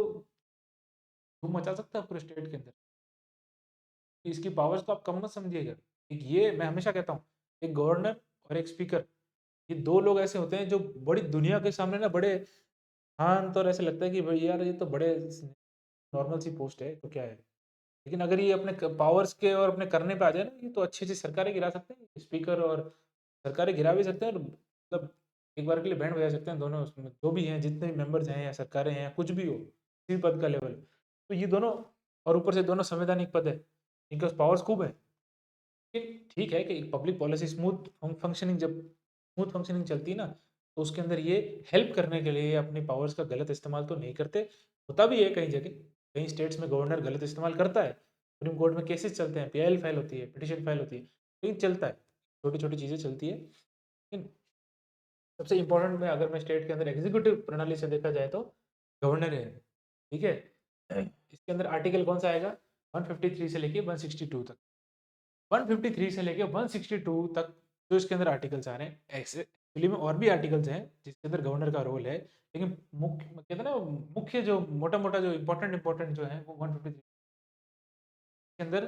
धूम मचा सकता है पूरे स्टेट के अंदर। इसकी पावर्स तो आप कम मत समझिएगा। एक ये मैं हमेशा कहता हूँ, एक गवर्नर और एक स्पीकर, ये 2 लोग ऐसे होते हैं जो बड़ी दुनिया के सामने ना बड़े शांत, और ऐसे लगता है कि भाई यार ये तो बड़े नॉर्मल सी पोस्ट है, तो क्या है? लेकिन अगर ये अपने पावर्स के और अपने करने पे आ जाए ना, ये तो अच्छी अच्छी सरकारें गिरा सकते हैं, स्पीकर, और सरकारें गिरा भी सकते हैं, और मतलब एक बार के लिए बैंड बजा सकते हैं दोनों, उसमें जो भी हैं, जितने भी मेंबर्स हैं या सरकारें हैं, कुछ भी हो, किसी भी पद का लेवल। तो ये दोनों, और ऊपर से दोनों संवैधानिक पद है, इनके पास पावर्स खूब है। लेकिन ठीक है कि पब्लिक पॉलिसी स्मूथ फंक्शनिंग चलती है ना, तो उसके अंदर ये हेल्प करने के लिए अपनी पावर्स का गलत इस्तेमाल तो नहीं करते। होता भी है कई जगह, कई स्टेट्स में गवर्नर गलत इस्तेमाल करता है, सुप्रीम कोर्ट में केसेस चलते हैं, पीआईएल फाइल होती है, पिटिशन फाइल होती है, लेकिन चलता है, छोटी छोटी चीज़ें चलती है। लेकिन सबसे इंपॉर्टेंट में, अगर मैं स्टेट के अंदर एग्जीक्यूटिव प्रणाली से देखा जाए तो गवर्नर है, ठीक है? इसके अंदर आर्टिकल कौन सा आएगा? 153 से लेके 162 तक। 153 से लेके 162 तक जो इसके अंदर आर्टिकल्स आ रहे हैं, ऐसे एक्चुअली में और भी आर्टिकल्स हैं जिसके अंदर गवर्नर का रोल है, लेकिन मुख्य कहते हैं ना, मुख्य जो मोटा मोटा जो इंपॉर्टेंट जो है वो 153 के अंदर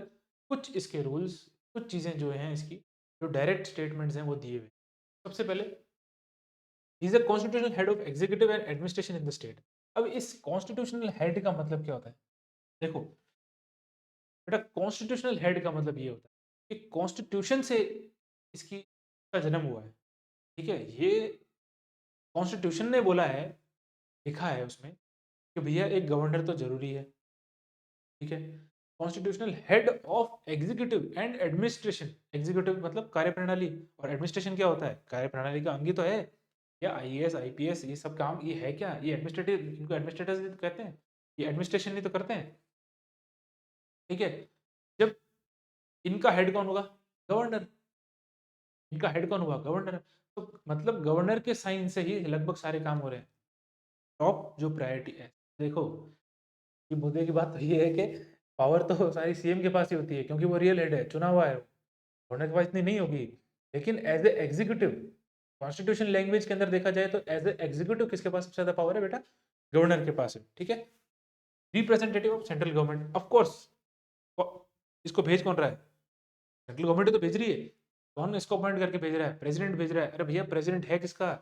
कुछ इसके रूल्स, कुछ चीज़ें जो हैं इसकी, जो डायरेक्ट स्टेटमेंट्स हैं वो दिए हुए हैं। सबसे पहले, is a constitutional head of executive and administration in the state. अब इस कॉन्स्टिट्यूशनल हेड का मतलब क्या होता है? देखो बेटा, कॉन्स्टिट्यूशनल हेड का मतलब ये होता है कि कॉन्स्टिट्यूशन से इसकी का जन्म हुआ है, ठीक है? ये कॉन्स्टिट्यूशन ने बोला है, लिखा है उसमें कि भैया एक गवर्नर तो जरूरी है, ठीक है? Constitutional head of executive and administration, executive मतलब कार्यप्रणाली, और एडमिनिस्ट्रेशन क्या होता है? कार्यप्रणाली का अंग ही तो है। या आईएएस आईपीएस ये सब काम ये है क्या? ये एडमिनिस्ट्रेटिव, इनको एडमिनिस्ट्रेटर्स तो कहते हैं, ये एडमिनिस्ट्रेशन ही तो करते हैं, ठीक है? जब इनका हेड कौन होगा? गवर्नर। इनका हेड कौन हुआ? गवर्नर। तो मतलब गवर्नर के साइन से ही लगभग सारे काम हो रहे हैं। टॉप जो प्रायोरिटी है, देखो, ये मुद्दे की बात तो ये है कि पावर तो सारी सीएम के पास ही होती है क्योंकि वो रियल हेड है, चुना हुआ है। गवर्नर के पास इतनी नहीं होगी। लेकिन as a executive, constitution language के अंदर देखा जाए तो एज ए एग्जीक्यूटिव किसके पास सबसे ज्यादा पावर है बेटा? गवर्नर के पास है, ठीक है? Representative of central government, of course. इसको भेज कौन रहा है? सेंट्रल गवर्नमेंट तो भेज रही है। कौन इसको अपॉइंट करके भेज रहा है? प्रेसिडेंट भेज रहा है। अरे भैया, प्रेसिडेंट है किसका?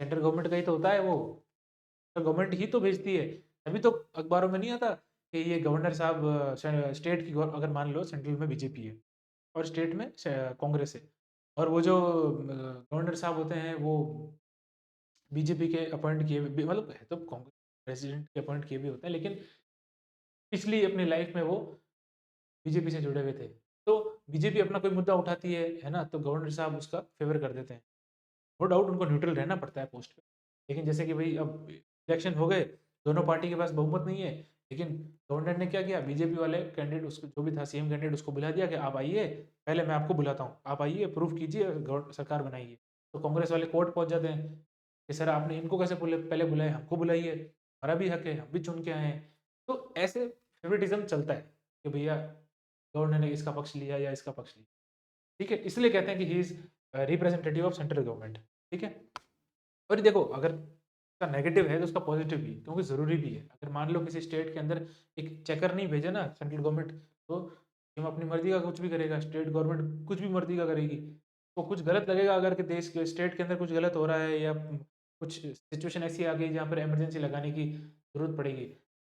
सेंट्रल गवर्नमेंट का ही तो होता है वो, तो गवर्नमेंट ही तो भेजती है। अभी तो अखबारों में नहीं आता कि ये गवर्नर साहब, स्टेट की अगर मान लो सेंट्रल में बीजेपी है और स्टेट में कांग्रेस है, और वो जो गवर्नर साहब होते हैं वो बीजेपी के अपॉइंट किए मतलब है तो कांग्रेस प्रेसिडेंट के अपॉइंट किए भी होते हैं, लेकिन पिछली अपनी लाइफ में वो बीजेपी से जुड़े हुए थे। तो बीजेपी अपना कोई मुद्दा उठाती है ना, तो गवर्नर साहब उसका फेवर कर देते हैं। नो डाउट उनको न्यूट्रल रहना पड़ता है पोस्ट पे। लेकिन जैसे कि भाई अब इलेक्शन हो गए, दोनों पार्टी के पास बहुमत नहीं है, लेकिन गवर्नर ने क्या किया, बीजेपी वाले कैंडिडेट उसको जो भी था सीएम कैंडिडेट उसको बुला दिया कि आप आइए, पहले मैं आपको बुलाता हूँ, आप आइए प्रूफ कीजिए सरकार बनाइए। तो कांग्रेस वाले कोर्ट पहुंच जाते हैं कि सर आपने इनको कैसे पहले बुलाए, हमको बुलाइए, हमारा भी हक है, हम भी चुन के आए हैं। तो ऐसे फेवरेटिज्म चलता है कि भैया गवर्नर ने इसका पक्ष लिया या इसका पक्ष लिया, ठीक है, इसलिए कहते हैं कि he is representative of central government, ठीक है। और देखो अगर उसका नेगेटिव है तो उसका पॉजिटिव भी है, क्योंकि ज़रूरी भी है। अगर मान लो किसी स्टेट के अंदर एक चेकर नहीं भेजा ना सेंट्रल गवर्नमेंट, तो हम अपनी मर्जी का कुछ भी करेगा, स्टेट गवर्नमेंट कुछ भी मर्जी का करेगी, तो कुछ गलत लगेगा अगर कि देश के स्टेट के अंदर कुछ गलत हो रहा है, या कुछ सिचुएशन ऐसी आ गई जहाँ पर इमरजेंसी लगाने की ज़रूरत पड़ेगी,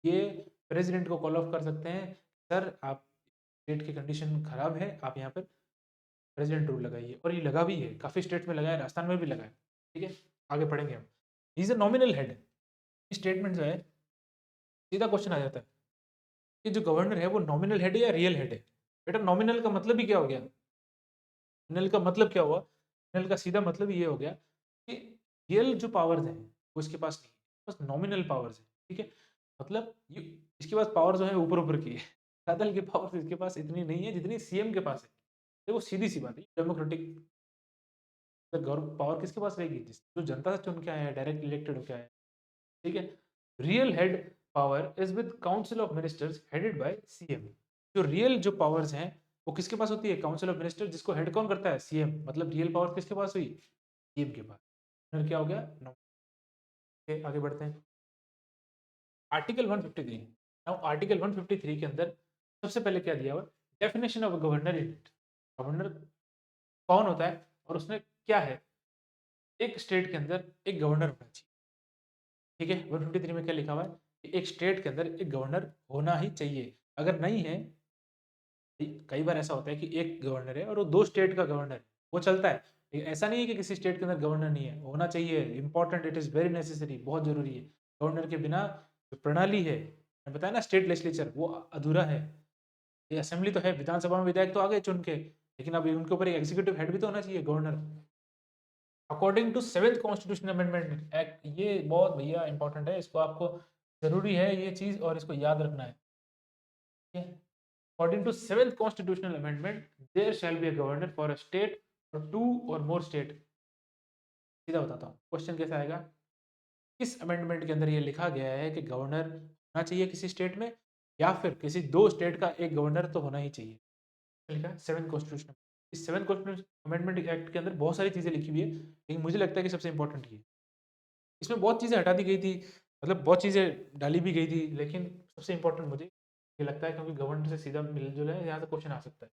ये प्रेसिडेंट को कॉल ऑफ कर सकते हैं, सर आप स्टेट की कंडीशन खराब है, आप यहाँ पर प्रेसिडेंट रूल लगाइए। और ये लगा भी है, काफ़ी स्टेट में लगा है, राजस्थान में भी लगा है, ठीक है। आगे पढ़ेंगे हम। Is a nominal head, statement जो है सीधा क्वेश्चन आ जाता है कि जो गवर्नर है वो नॉमिनल हेड है या रियल हेड है। बेटा नॉमिनल का मतलब ही क्या हो गया, नॉमिनल का मतलब क्या हुआ, नॉमिनल का सीधा मतलब ये हो गया कि रियल जो पावर्स हैं वो इसके पास नहीं है, बस नॉमिनल पावर्स है, ठीक है। मतलब इसके पास पावर जो है ऊपर ऊपर की है, बादल की पावर इसके पास इतनी नहीं है जितनी सीएम के पास है। देखो सीधी सी बात है, डेमोक्रेटिक गवर्नमेंट पावर किसके पास रहेगी, जो जनता से चुन के आया है, डायरेक्ट इलेक्टेड होकर आया है, ठीक है। Real head power is with council of ministers headed by CM. जो रियल जो पावर्स हैं वो किसके पास होती है, काउंसिल ऑफ मिनिस्टर, जिसको हेड कौन करता है, सीएम। मतलब रियल पावर किसके पास हुई, सीएम के पास। फिर क्या हो गया, नो। आगे बढ़ते हैं। आर्टिकल 153। नाउ आर्टिकल 153 के अंदर सबसे पहले क्या दिया हुआ, definition of governor in it. Governor कौन होता है और उसमें क्या है, एक स्टेट के अंदर एक गवर्नर होना चाहिए, ठीक है। 153 में क्या लिखा हुआ है कि एक स्टेट के अंदर एक गवर्नर होना ही चाहिए। अगर नहीं है, कई बार ऐसा होता है कि एक गवर्नर है और वो दो स्टेट का गवर्नर है, वो चलता है, लेकिन ऐसा नहीं है कि किसी स्टेट के अंदर गवर्नर नहीं है, होना चाहिए, important, it is very necessary, बहुत जरूरी है। गवर्नर के बिना जो प्रणाली है, मैंने बताया ना स्टेट लेजिस्लेचर, वो अधूरा है। ये असेंबली तो है, विधानसभा में विधायक तो आ गए चुन के, लेकिन अब उनके ऊपर एक एग्जीक्यूटिव हेड भी तो होना चाहिए, governor. According to 7th constitution amendment act, ये बहुत भैया इंपॉर्टेंट है, इसको आपको जरूरी है ये चीज, और इसको याद रखना है, ठीक है। According to 7th constitutional amendment, there shall be a governor for a state or two or more state। सीधा बताता हूँ क्वेश्चन कैसा आएगा, किस अमेंडमेंट के अंदर ये लिखा गया है कि गवर्नर होना चाहिए किसी स्टेट में, या फिर किसी दो स्टेट का एक गवर्नर तो होना ही चाहिए। लिखा है 7th कॉन्स्टिट्यूशन। इस 7th कॉन्स्टिट्यूशन अमेंडमेंट एक्ट के अंदर बहुत सारी चीजें लिखी हुई है, लेकिन मुझे लगता है कि सबसे इंपॉर्टेंट ये, इसमें बहुत चीजें हटा दी गई थी, मतलब बहुत चीजें डाली भी गई थी, लेकिन सबसे इंपॉर्टेंट मुझे ये लगता है क्योंकि गवर्नर से सीधा मिलजुल है, यहाँ से क्वेश्चन आ सकता है।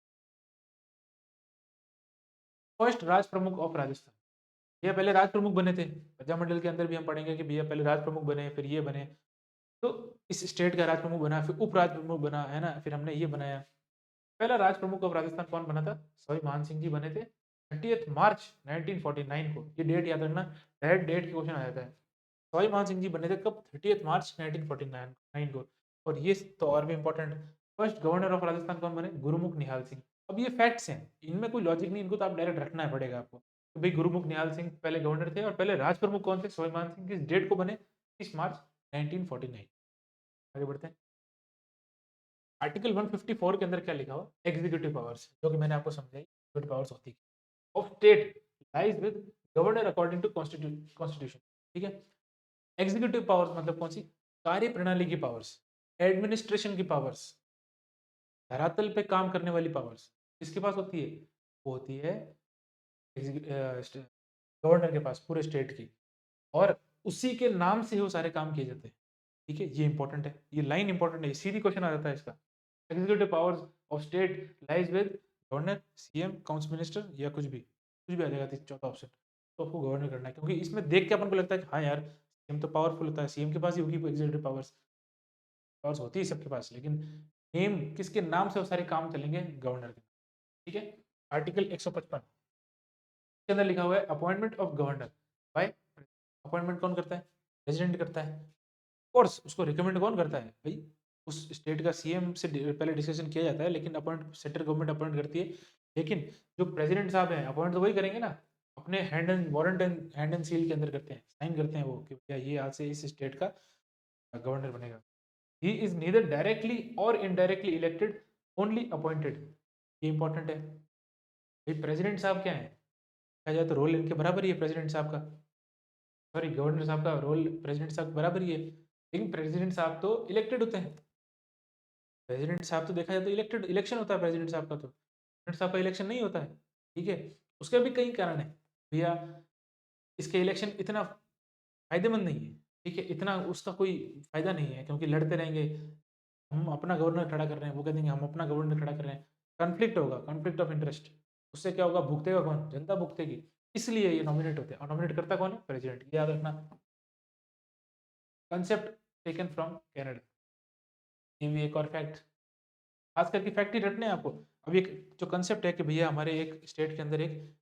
फर्स्ट राज प्रमुख ऑफ राजस्थान, भैया पहले राज प्रमुख बने थे, प्रजामंडल के अंदर भी हम पढ़ेंगे कि भैया पहले राज प्रमुख बने, फिर ये बने, तो इस स्टेट का राज प्रमुख बना, फिर उप राज प्रमुख बना, है ना, फिर हमने ये बनाया। पहला राज प्रमुख ऑफ राजस्थान कौन बना था, सवाई मान सिंह जी बने थे 30 मार्च 1949 को। ये डेट याद रखना, डायरेक्ट डेट के क्वेश्चन आ जाता है। सवाई मान सिंह जी बने थे कब, 30 मार्च 1949 को। और ये तो और भी important, first governor of Rajasthan कौन बने, गुरुमुख निहाल सिंह। अब ये फैक्ट्स हैं, इनमें कोई लॉजिक नहीं, इनको तो आप डायरेक्ट रखना है पड़ेगा आपको। तो भाई गुरुमुख निहाल सिंह पहले गवर्नर थे, और पहले राज प्रमुख कौन थे, सवाई मान सिंह, किस डेट को बने, 30 मार्च 1949। आगे बढ़ते हैं। आर्टिकल 154 के अंदर क्या लिखा हुआ, एग्जीक्यूटिव पावर्स, जो कि मैंने आपको समझाई, एग्जीक्यूटिव पावर्स होती है of state lies with governor according to constitution, ठीक है। एग्जीक्यूटिव पावर्स मतलब कौन सी, कार्य प्रणाली की पावर्स, एडमिनिस्ट्रेशन की पावर्स, धरातल पे काम करने वाली पावर्स किसके पास होती है, वो होती है गवर्नर के पास, पूरे स्टेट की। और उसी के नाम से ही वो सारे काम किए जाते हैं, ठीक है। ये इंपॉर्टेंट है, ये लाइन इंपॉर्टेंट है, सीधी क्वेश्चन आ जाता है इसका। Executive powers of state lies with governor, CM, council minister, या कुछ भी आ जाएगा चौथा ऑप्शन। तो आपको गवर्नर करना है, क्योंकि इसमें देख के अपन को लगता है कि हाँ यार सीएम तो पावरफुल होता है, सीएम के पास ही होगी एग्जीक्यूटिव पावर्स, पावर्स होती है सबके पास, लेकिन नेम किसके नाम से वो सारे काम चलेंगे, गवर्नर के, ठीक है। आर्टिकल 155 के अंदर लिखा हुआ है appointment of governor by, appointment कौन करता है, प्रेसिडेंट करता है। कोर्स उसको रिकमेंड कौन करता है भाई, उस स्टेट का सीएम से पहले डिस्कशन किया जाता है, लेकिन अपॉइंट सेंट्रल गवर्नमेंट अपॉइंट करती है। लेकिन जो प्रेसिडेंट साहब हैं अपॉइंट तो वही करेंगे ना, अपने hand and warrant and hand and seal के अंदर करते हैं, साइन करते हैं वो कि भैया ये आज से इस स्टेट का गवर्नर बनेगा। ही इज नीदर डायरेक्टली और इनडायरेक्टली इलेक्टेड, ओनली अपॉइंटेड। ये इंपॉर्टेंट है। भाई प्रेसिडेंट साहब क्या है, कहा जाए तो रोल इनके बराबर ही है प्रेसिडेंट साहब का, सॉरी गवर्नर साहब का रोल प्रेसिडेंट साहब के बराबर ही है, लेकिन प्रेसिडेंट साहब तो इलेक्टेड होते हैं। प्रेसिडेंट साहब तो देखा जाए तो इलेक्टेड, इलेक्शन होता है प्रेसिडेंट साहब का, तो प्रेसिडेंट साहब का इलेक्शन नहीं होता है। ठीक है, उसके भी कई कारण है भैया, इसके इलेक्शन इतना फायदेमंद नहीं है। ठीक है, इतना उसका कोई फायदा नहीं है, क्योंकि लड़ते रहेंगे, हम अपना गवर्नर खड़ा कर रहे हैं, वो कह देंगे हम अपना गवर्नर खड़ा कर रहे हैं, कॉन्फ्लिक्ट होगा, कॉन्फ्लिक्ट ऑफ इंटरेस्ट। उससे क्या होगा, भुगतेगा कौन, जनता भुगतेगी। इसलिए ये नॉमिनेट होते हैं, और नॉमिनेट करता कौन है, प्रेसिडेंट, याद रखना। कंसेप्ट टेकन फ्रॉम कनाडा, ये भी एक और फैक्ट, खास करके फैक्ट ही रटने हैं आपको। अब एक जो कंसेप्ट है कि भैया हमारे एक स्टेट के अंदर एक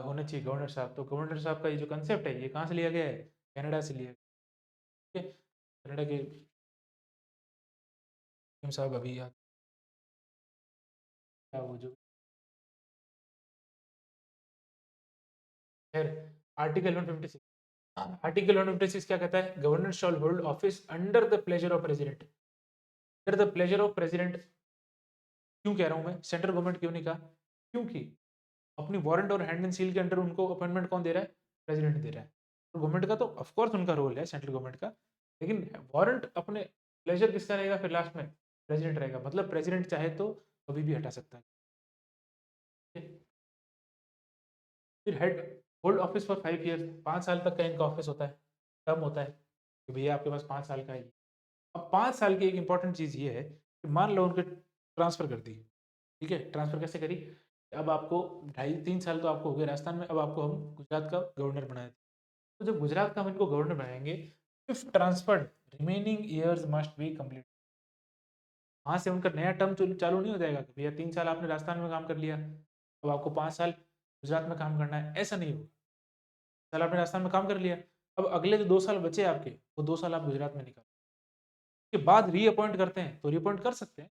होने चाहिए गवर्नर साहब, तो गवर्नर साहब का ये जो कंसेप्ट है, ये कहाँ से लिया गया है, कनाडा से लिया गया है। कनाडा के पीएम साहब अभी याद, क्या वो जो, खैर, आर्टिकल 156, आर्टिकल 156 क्या कहता है, governor shawl hold office under the pleasure of president. Under the pleasure of president क्यों कह रहा हूं मैं, सेंट्रल गवर्नमेंट क्यों नहीं कहा, क्योंकि अपनी वारंट और हैंड एंड सील के अंडर उनको अपॉइंटमेंट कौन दे रहा है, प्रेसिडेंट दे रहा है। तो गवर्नमेंट का तो ऑफ कोर्स उनका रोल है, सेंट्रल गवर्नमेंट का, लेकिन वारंट अपने प्लेजर किसका रहेगा, फिर लास्ट में प्रेसिडेंट रहेगा, मतलब प्रेसिडेंट चाहे तो कभी भी हटा सकता है। फिर head hold office for 5 years, 5 साल तक का इनका ऑफिस होता है, टर्म होता है कि भैया आपके पास 5 साल का है। अब 5 साल की एक इंपॉर्टेंट चीज़ ये है कि मान लो उनके ट्रांसफ़र कर दी, ठीक है, ट्रांसफ़र कैसे करी, अब आपको 2.5-3 साल तो आपको हो गए राजस्थान में, अब आपको हम गुजरात का गवर्नर बनाए। तो जब गुजरात का हम इनको गवर्नर बनाएंगे, if transferred remaining years must be complete. वहाँ से उनका नया टर्म चालू नहीं हो जाएगा कि भैया 3 साल आपने राजस्थान में काम कर लिया, अब आपको 5 साल गुजरात में काम करना है, ऐसा नहीं होगा। साल आपने राजस्थान में काम कर लिया, अब अगले जो 2 साल बचे आपके, वो 2 साल आप गुजरात में निकालो, उसके बाद रीअपॉइंट करते हैं तो रीअपॉइंट कर सकते हैं,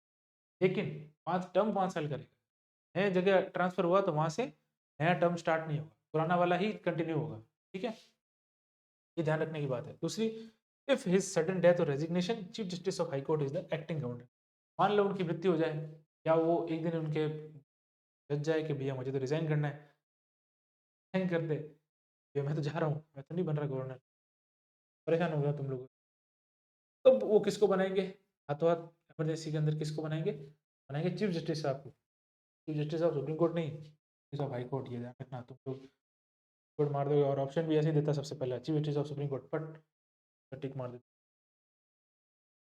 लेकिन 5 साल करेगा। नए जगह ट्रांसफर हुआ तो वहाँ से नया टर्म स्टार्ट नहीं होगा, पुराना वाला ही कंटिन्यू होगा। ठीक है, ये ध्यान रखने की बात है। दूसरी, इफ हिज सडन डेथ और resignation, chief justice of high court is the acting governor. मान लो उनकी मृत्यु हो जाए, या वो एक दिन उनके जज जाए कि भैया मुझे तो रिजाइन करना है, रिजाइन कर दे, भैया मैं तो जा रहा हूँ, मैं तो नहीं बन रहा गवर्नर, परेशान हो गया तुम लोग, तो वो किसको बनाएंगे, हाथों हाथ इमरजेंसी के अंदर किसको बनाएंगे, बनाएंगे चीफ जस्टिस साहब को। Chief justice of supreme court नहीं, जस्टिस ऑफ हाई कोर्ट, ये ध्यान रखना। तुम लोग कोर्ट मार दोगे, और ऑप्शन भी ऐसे ही देता सबसे पहले, chief justice of supreme court, पट टिक मार देते।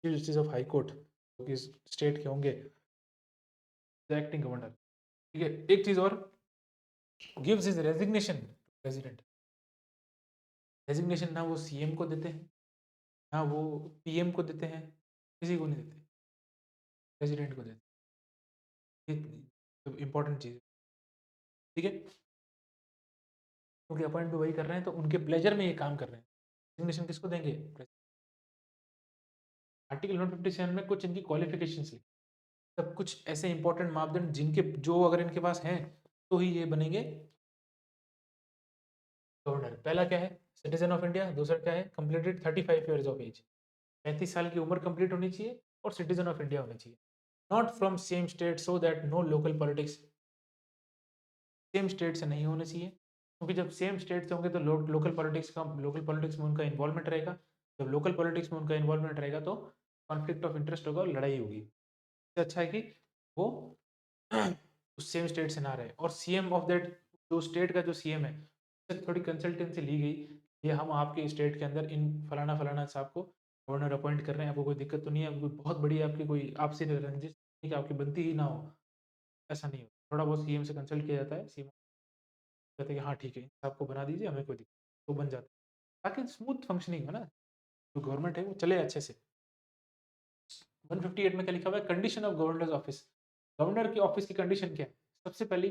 Chief justice of high court जो कि स्टेट के होंगे, एक्टिंग गवर्नर। ठीक है, एक चीज और, gives his resignation president. Resignation ना वो सीएम को देते हैं, ना वो पीएम को देते हैं, किसी को नहीं देते, प्रेसिडेंट को देते हैं। ये इंपॉर्टेंट चीज है। ठीक है, क्योंकि अपॉइंट भी वही कर रहे हैं, तो उनके प्लेजर में ये काम कर रहे हैं। रेजिग्नेशन किसको देंगे, आर्टिकल 157 में कुछ इनकी क्वालिफिकेशंस है, सब कुछ ऐसे इंपॉर्टेंट मापदंड जिनके जो अगर इनके पास हैं तो ही ये बनेंगे गवर्नर। पहला क्या है, सिटीजन ऑफ इंडिया, दूसरा क्या है, कंप्लीटेड 35 ईयर्स ऑफ एज, 35 साल की उम्र कंप्लीट होनी चाहिए, और सिटीजन ऑफ इंडिया होनी चाहिए, not from same state, so that no local politics, same state से नहीं होने चाहिए, क्योंकि जब सेम स्टेट से होंगे तो लोकल पॉलिटिक्स में उनका इन्वॉल्वमेंट रहेगा, जब लोकल पॉलिटिक्स में उनका इन्वॉल्वमेंट रहेगा तो कॉन्फ्लिक्ट ऑफ इंटरेस्ट होगा और लड़ाई होगी। इससे अच्छा है कि वो उस सेम स्टेट से ना रहे, और सीएम ऑफ दैट, जो स्टेट का जो सीएम है, उससे थोड़ी कंसल्टेंसी ली गई, ये हम आपके स्टेट के अंदर इन फलाना फलाना साहब को गवर्नर अपॉइंट कर रहे हैं, आपको कोई दिक्कत तो नहीं है, कोई बहुत बड़ी आपकी कोई आपसी रंजिश नहीं कि आपकी बनती ही ना हो, ऐसा नहीं हो, थोड़ा बहुत सीएम से कंसल्ट किया जाता है, सीएम कहते हैं कि हाँ ठीक है आपको बना दीजिए, हमें कोई दिक्कत, तो बन जाता है, ताकि स्मूथ फंक्शनिंग हो ना, जो गवर्नमेंट है वो चले अच्छे से। 158 में क्या लिखा हुआ है, condition of governors office, governor की ऑफिस की कंडीशन क्या है, सबसे पहली,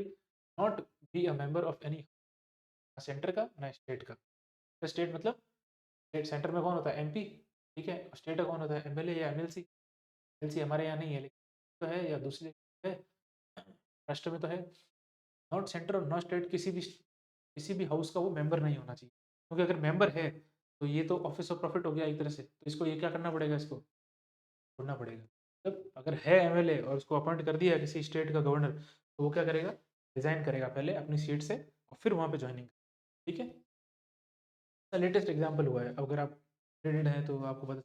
not be a member of any, centre का ना स्टेट का। तो स्टेट मतलब, स्टेट सेंटर में कौन होता है, एमपी, ठीक है, स्टेट का कौन होता है, एमएलए या एमएलसी। एमएलसी हमारे यहाँ नहीं है, लेकिन तो है, या दूसरे है, राष्ट्र में तो है। नॉट सेंटर और नॉट स्टेट, किसी भी हाउस का वो मेंबर नहीं होना चाहिए, क्योंकि अगर मेंबर है तो ये तो ऑफिस ऑफ प्रॉफिट हो गया एक तरह से, तो इसको ये क्या करना पड़ेगा, इसको छोड़ना पड़ेगा। मतलब अगर है एमएलए और उसको अपॉइंट कर दिया किसी स्टेट का गवर्नर, तो वो क्या करेगा? रिज़ाइन करेगा पहले अपनी सीट से और फिर वहाँ पे जॉइनिंग, ठीक है? लेटेस्ट एग्ज़ाम्पल हुआ है, अगर आप क्रेडिट हैं तो आपको पता,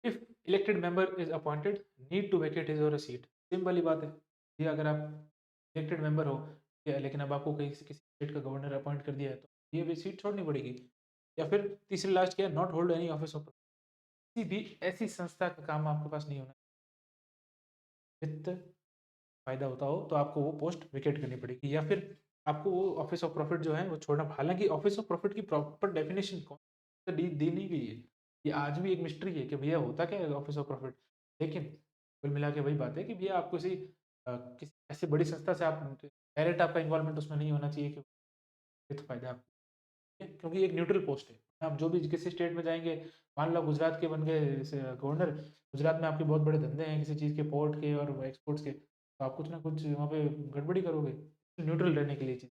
if elected member is appointed, need to vacate his और अ सीट। सेम वाली बात है। ये अगर आप इलेक्टेड मेंबर हो या, लेकिन अब आपको कहीं से किसी स्टेट का गवर्नर अपॉइंट कर दिया है, तो ये भी सीट छोड़नी पड़ेगी। या फिर तीसरी लास्ट क्या है? Not hold any office of, किसी भी ऐसी संस्था का काम आपके पास नहीं होना, वित्त फायदा होता हो तो आपको वो पोस्ट विकेट करनी पड़ेगी, या फिर आपको वो ऑफिस ऑफ प्रॉफिट जो है वो छोड़ना। हालांकि ऑफिस ऑफ प्रॉफिट की प्रॉपर डेफिनेशन कौन दी नहीं गई है, ये आज भी एक मिस्ट्री है कि भैया होता क्या है ऑफिस ऑफ प्रॉफिट। लेकिन कुल मिला के वही बात है कि भैया आपको किसी ऐसी बड़ी संस्था से आप डायरेक्ट, आपका इन्वॉल्वमेंट उसमें नहीं होना चाहिए कि वित्त फायदा आपको, ठीक है? क्योंकि एक न्यूट्रल पोस्ट है। आप जो भी किसी स्टेट में जाएंगे, मान लो गुजरात के बन गए गवर्नर, गुजरात में आपके बहुत बड़े धंधे हैं किसी चीज़ के, पोर्ट के और एक्सपोर्ट्स के, तो आप कुछ ना कुछ वहाँ पे गड़बड़ी करोगे, न्यूट्रल रहने के लिए चीज़।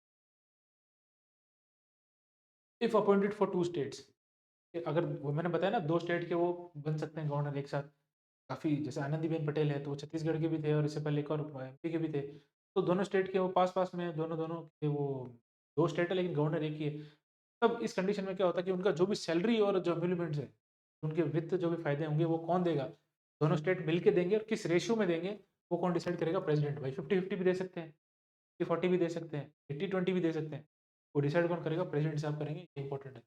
If appointed for two states, अगर वो मैंने बताया ना, दो स्टेट के वो बन सकते हैं गवर्नर एक साथ। काफ़ी, जैसे आनंदीबेन पटेल है तो वो छत्तीसगढ़ के भी थे और इससे पहले एक और एमपी के भी थे, तो दोनों स्टेट के वो पास पास में हैं, दोनों दोनों के वो दो स्टेट है लेकिन गवर्नर एक ही है। तब इस कंडीशन में क्या होता है कि उनका जो भी सैलरी और जो एम्प्लॉयमेंट्स है, उनके वित्त जो भी फायदे होंगे वो कौन देगा? दोनों स्टेट मिलके देंगे, और किस रेशियो में देंगे वो कौन डिसाइड करेगा? प्रेसिडेंट भाई। 50-50 भी दे सकते हैं, 60-40 भी दे सकते हैं, 80-20 भी दे सकते हैं। वो डिसाइड कौन करेगा? प्रेसिडेंट साहब करेंगे, ये इंपॉर्टेंट है।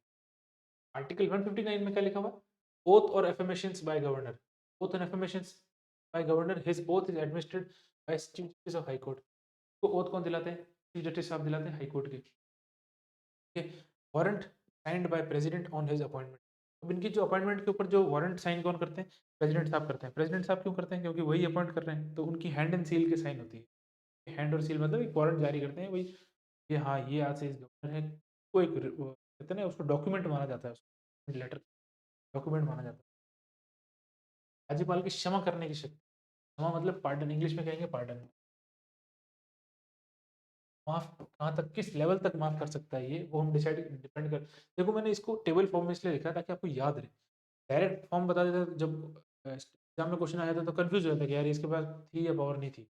आर्टिकल 159 में क्या लिखा हुआ है? ओथ और affirmations by governor. Oath and affirmations by governor, his oath is administered by chief justice of high court. तो ओथ कौन दिलाते हैं? चीफ जस्टिस साहब दिलाते हैं हाई कोर्ट के, ठीक है? Warrant signed by president on his appointment. अब इनकी जो अपॉइंटमेंट के ऊपर जो वारंट साइन कौन करते हैं? प्रेसिडेंट साहब करते हैं। प्रेसिडेंट साहब क्यों करते हैं? क्योंकि वही अपॉइंट कर रहे हैं, तो उनकी हैंड एंड सील के साइन होती है। हैंड और सील मतलब एक वारंट जारी करते हैं, वही ये, हाँ ये आज से इस गवर्नर है, को एक वो कहते हैं ना, उसको डॉक्यूमेंट माना जाता है, उसको लेटर डॉक्यूमेंट माना जाता है। राज्यपाल की क्षमा करने की शक्ति, क्षमा मतलब पार्डन, इंग्लिश में कहेंगे पार्डन। माफ कहाँ तक, किस लेवल तक माफ कर सकता है ये, वो हम डिसाइड डिपेंड कर। देखो मैंने इसको टेबल फॉर्म में इसलिए लिखा ताकि आपको याद रहे। डायरेक्ट फॉर्म बता देता जब एग्जाम में क्वेश्चन आया था तो कंफ्यूज हो जाता कि यार इसके पास थी या पावर नहीं थी।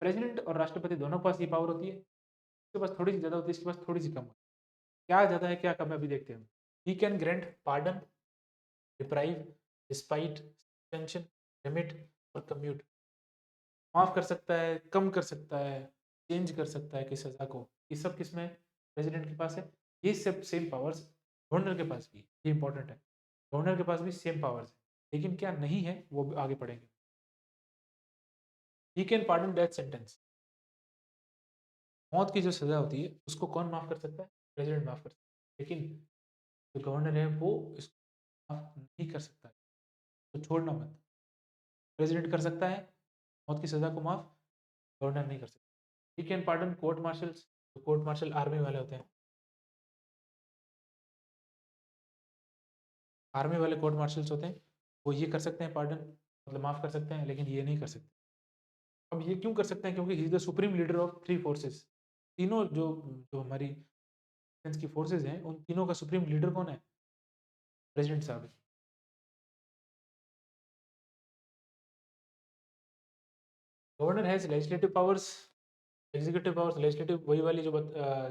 प्रेसिडेंट और राष्ट्रपति दोनों के पास ये पावर होती है, इसके पास थोड़ी सी ज़्यादा होती है, इसके पास थोड़ी सी कम होती है। क्या ज़्यादा है क्या कम है अभी देखते हैं। He can grant pardon, deprive, despite, suspension, remit और कम्यूट। माफ कर सकता है, कम कर सकता है, चेंज कर सकता है कि सज़ा को। ये सब किसमें? प्रेसिडेंट के पास है। ये सब सेम पावर्स गवर्नर के पास भी है। ये इंपॉर्टेंट है, गवर्नर के पास भी सेम पावर्स है, लेकिन क्या नहीं है वो भी आगे पढ़ेंगे। He can pardon death sentence, मौत की जो सज़ा होती है उसको कौन माफ़ कर सकता है? प्रेसिडेंट माफ़ कर सकता है। लेकिन जो गवर्नर है वो इसको माफ़ नहीं कर सकता है, तो छोड़ना मत। प्रेसिडेंट कर सकता है मौत की सज़ा को माफ़, गवर्नर नहीं कर सकता। He can pardon court marshals, तो कोर्ट मार्शल आर्मी वाले होते हैं, आर्मी वाले कोर्ट मार्शल्स होते हैं, वो ये कर सकते हैं पार्डन, मतलब माफ़ कर सकते हैं, लेकिन ये नहीं कर सकते। अब ये क्यों कर सकते हैं? क्योंकि he is the supreme leader of 3 forces. तीनों जो जो हमारी डिफेंस की फोर्सेस हैं, उन तीनों का सुप्रीम लीडर कौन है? प्रेसिडेंट साहब है। Governor has legislative powers, executive powers, legislative वही वाली जो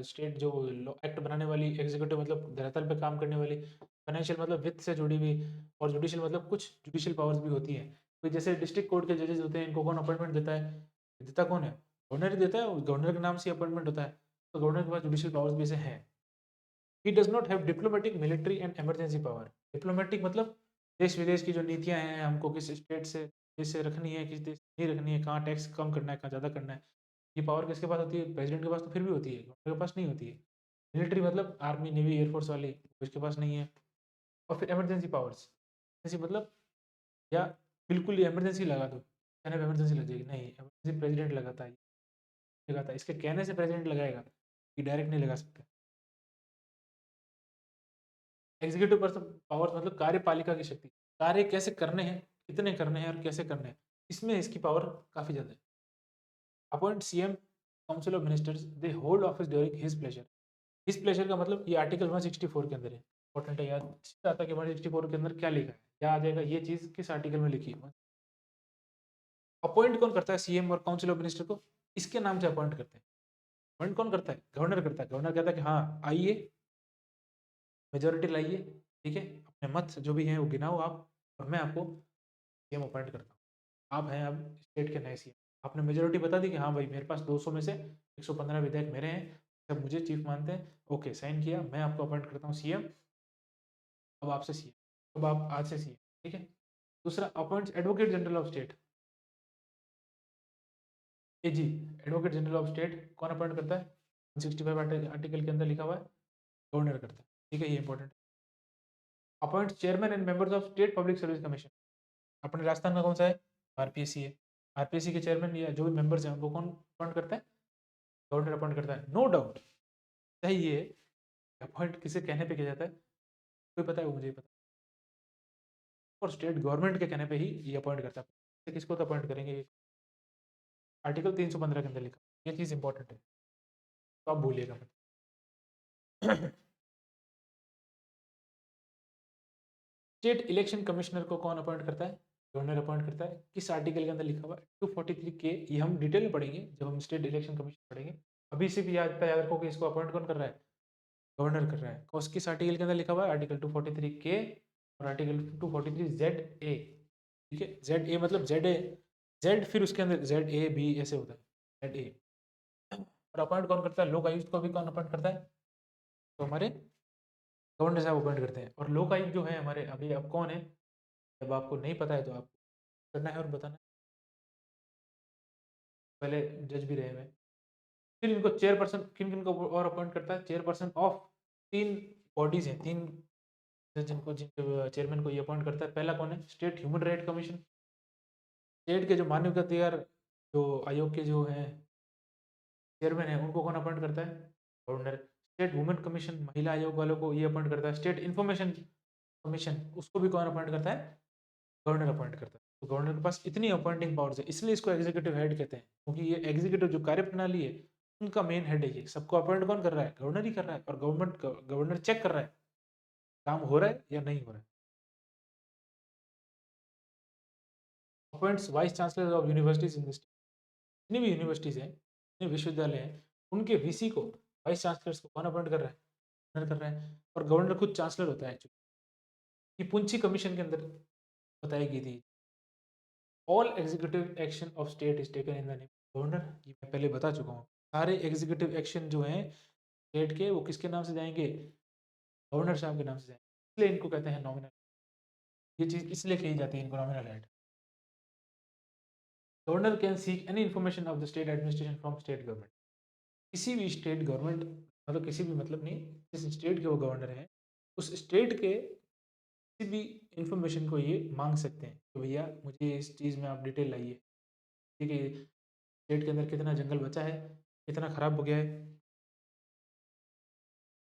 स्टेट जो एक्ट बनाने वाली, एग्जीक्यूटिव मतलब धरातल पे काम करने वाली, फाइनेंशियल मतलब वित्त से जुड़ी हुई, और जुडिशियल मतलब कुछ जुडिशियल पावर्स भी होती हैं। तो जैसे डिस्ट्रिक्ट कोर्ट के जजेस होते हैं, इनको कौन अपॉइंटमेंट देता है? देता कौन है? गवर्नर ही देता है, गवर्नर के नाम से अपॉइंटमेंट होता है। तो गवर्नर के पास जुडिशियल पावर्स भी ऐसे हैं। He does not have diplomatic, military and emergency power. Diplomatic मतलब देश विदेश की जो नीतियां हैं, हमको किस स्टेट से देश से रखनी है, किस देश से नहीं रखनी है, कहाँ टैक्स कम करना है, कहाँ ज़्यादा करना है, ये पावर किसके पास होती है? प्रेसिडेंट के पास तो फिर भी होती है, गवर्नर के पास नहीं होती है। मिलिट्री मतलब आर्मी, नेवी, एयरफोर्स वाली, उसके पास नहीं है। और फिर इमरजेंसी पावर्स, इमरजेंसी मतलब, या बिल्कुल इमरजेंसी लगा दो, कहने पे इमरजेंसी लग जाएगी, नहीं, इमरजेंसी प्रेसिडेंट लगाता है, लगाता है, इसके कहने से प्रेसिडेंट लगाएगा, ये डायरेक्ट नहीं लगा सकता। एग्जीक्यूटिव पर्सन पावर्स मतलब कार्यपालिका की शक्ति, कार्य कैसे करने हैं, कितने करने हैं और कैसे करने हैं, इसमें इसकी पावर काफ़ी ज़्यादा है। Appoint CM, council of ministers, they hold office during his pleasure. His pleasure का मतलब ये आर्टिकल 164 के अंदर है। इंपॉर्टेंट है, याद आता है कि 164 के अंदर क्या लिखा है, क्या आ जाएगा ये चीज़ किस आर्टिकल में लिखी है। अपॉइंट कौन करता है सीएम और काउंसिल ऑफ मिनिस्टर को? इसके नाम से अपॉइंट करते हैं। अपॉइंट कौन करता है? गवर्नर करता है। गवर्नर कहता है कि हाँ, आइए, मेजॉरिटी लाइए, ठीक है? अपने मत जो भी हैं वो गिनाओ आप और मैं आपको सीएम अपॉइंट करता हूँ। आप हैं अब स्टेट के नए सीएम। आपने मेजॉरिटी बता दी कि हाँ भाई मेरे पास 200 में से 115 विधायक मेरे हैं, सब मुझे चीफ मानते हैं। ओके, साइन किया, मैं आपको अपॉइंट करता हूँ सीएम। अब आपसे सीएम, अब आप आज से सीएम, ठीक है? दूसरा, appoints advocate general of state, AG, advocate general of state कौन अपॉइंट करता है? 165 आर्टिकल के अंदर लिखा हुआ है, गवर्नर करता है, ठीक है? ये important. Appoint chairman and members of state public service commission, अपने राजस्थान का कौन सा है? आरपीएससी है। आरपीएससी के चेयरमैन या जो भी मेंबर्स हैं उनको कौन अपॉइंट करता है? गवर्नर अपॉइंट करता है, नो डाउट। सही है। अपॉइंट किसे कहने पे किया जाता है? कोई पता है? वो मुझे ही पता। और स्टेट गवर्नमेंट के कहने पे ही ये अपॉइंट करता है। तो किसको तो अपॉइंट करेंगे ये? आर्टिकल 315 के अंदर लिखा, ये चीज़ इंपॉर्टेंट है, तो आप भूलिएगा मत। स्टेट इलेक्शन कमिश्नर को कौन अपॉइंट करता है? गवर्नर अपॉइंट करता है। किस आर्टिकल के अंदर लिखा हुआ है? 243 के। ये हम डिटेल में पढ़ेंगे जब हम स्टेट इलेक्शन कमीशन पढ़ेंगे। अभी सिर्फ याद रखो कि इसको अपॉइंट कौन कर रहा है? गवर्नर कर रहा है। और किस आर्टिकल के अंदर लिखा हुआ है? आर्टिकल 243 के और आर्टिकल 243 जेड ए, ठीक है? जेड ए मतलब जेड ए, जेड फिर उसके अंदर जेड ए बी ऐसे होता है, जेड ए। और अपॉइंट कौन करता है? लोक आयुक्त को भी कौन अपॉइंट करता है? तो हमारे गवर्नर साहब अपॉइंट करते हैं। और लोक आयुक्त जो है हमारे, अभी अब कौन है? जब आपको नहीं पता है तो आप करना है और बताना है। पहले जज भी रहे हुए हैं। फिर इनको चेयरपर्सन किन किन को और अपॉइंट करता है? चेयरपर्सन ऑफ 3 बॉडीज हैं, 3 जिनको जिनके चेयरमैन को ये अपॉइंट करता है। पहला कौन है? State human right commission. State के जो मानवाधिकार जो आयोग के जो हैं चेयरमैन है उनको कौन अपॉइंट करता है? गवर्नर। स्टेट वुमेन कमीशन, महिला आयोग वालों को ये अपॉइंट करता है। स्टेट इन्फॉर्मेशन कमीशन, उसको भी कौन अपॉइंट करता है? गवर्नर अपॉइंट करता है। तो गवर्नर के पास इतनी अपॉइंटिंग पावर्स है, इसलिए इसको एग्जीक्यूटिव हेड कहते हैं, क्योंकि ये एग्जीक्यूटिव जो कार्यप्रणाली है उनका मेन हेड है। ये सबको अपॉइंट कौन कर रहा है? गवर्नर ही कर रहा है। और गवर्नर चेक कर रहा है काम हो रहा है या नहीं हो रहा है। Appoints vice chancellor of universities in this, जितनी भी यूनिवर्सिटीज हैं, जितने विश्वविद्यालय हैं, उनके वीसी को, वाइस चांसलर्स को कौन अपॉइंट कर रहा है? गवर्नर कर रहा है। और गवर्नर खुद चांसलर होता है एक्चुअली। ये पुंछी कमीशन के अंदर बताई गई थी। All executive action of state is taken in the name governor. ये मैं पहले बता चुका हूँ। सारे एग्जीक्यूटिव एक्शन जो हैं स्टेट के वो किसके नाम से जाएंगे? गवर्नर साहब के नाम से जाएंगे। इसलिए इनको कहते हैं नॉमिनल। ये चीज़ इसलिए कही जाती है इनको nominal head. Governor can seek any information of the state administration from state government. किसी भी स्टेट गवर्नमेंट, मतलब किसी भी, मतलब नहीं, जिस स्टेट के वो गवर्नर हैं उस स्टेट के किसी भी इंफॉर्मेशन को ये मांग सकते हैं कि भैया मुझे इस चीज़ में आप डिटेल लाइए, ठीक है? स्टेट के अंदर कितना जंगल बचा है, कितना खराब हो गया है,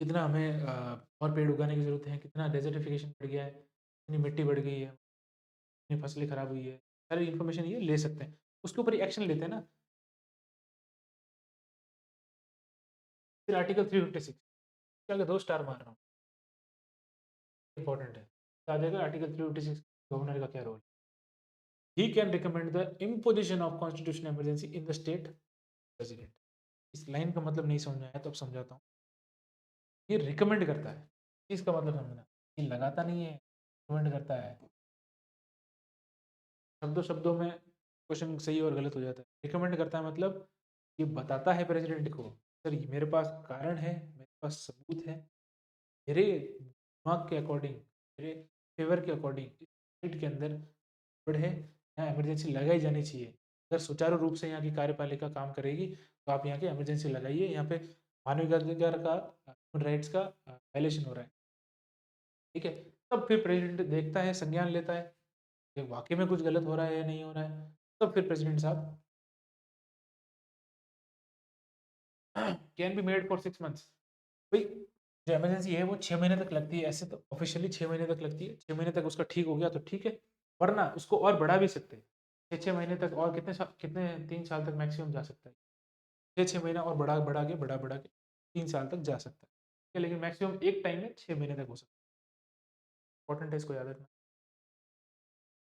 कितना हमें और पेड़ उगाने की ज़रूरत है, कितना डेजर्टिफिकेशन बढ़ गया है, कितनी मिट्टी बढ़ गई है, कितनी फसलें खराब हुई है, सारी इन्फॉर्मेशन ये ले सकते हैं। उसके ऊपर एक्शन लेते हैं ना। फिर आर्टिकल 356 के आगे 2 स्टार मार रहा हूँ, इंपॉर्टेंट है। आ जाएगा आर्टिकल 356, गवर्नर का क्या role? He can recommend the imposition of constitutional emergency in the state president. इस लाइन का मतलब नहीं समझ में आया तो अब समझाता हूँ। ये रिकमेंड करता है, इसका मतलब समझना। ये लगाता नहीं है, रिकमेंड करता है। शब्दों शब्दों में क्वेश्चन सही और गलत हो जाता है। रिकमेंड करता है मतलब ये बताता है प्रेसिडेंट को, सर ये मेरे पास कारण है, मेरे पास सबूत है, मेरे दिमाग के अकॉर्डिंग, मेरे फेवर के अकॉर्डिंग इस स्टेट के अंदर गड़बड़ है, यहाँ इमरजेंसी लगाई जानी चाहिए। अगर सुचारू रूप से यहाँ की कार्यपालिका काम करेगी तो आप यहाँ की इमरजेंसी लगाइए, यहाँ पे मानवाधिकार का, ह्यूमन राइट्स का वायलेशन हो रहा है, ठीक है? तब फिर प्रेसिडेंट देखता है, संज्ञान लेता है कि वाकई में कुछ गलत हो रहा है या नहीं हो रहा है। तब फिर प्रेसिडेंट साहब can be made for 6 months. भाई जो इमरजेंसी है वो 6 महीने तक लगती है, ऐसे तो ऑफिशियली 6 महीने तक लगती है। 6 महीने तक उसका ठीक हो गया तो ठीक है, वरना उसको और बढ़ा भी सकते हैं। 6 6 महीने तक और कितने 3 साल तक मैक्सिमम जा सकता है। 6 6 महीना और बढ़ा बढ़ा के 3 साल तक जा सकता है, ठीक है? लेकिन मैक्सिमम एक टाइम में 6 महीने तक हो सकता है। इंपॉर्टेंट है, इसको याद रखना।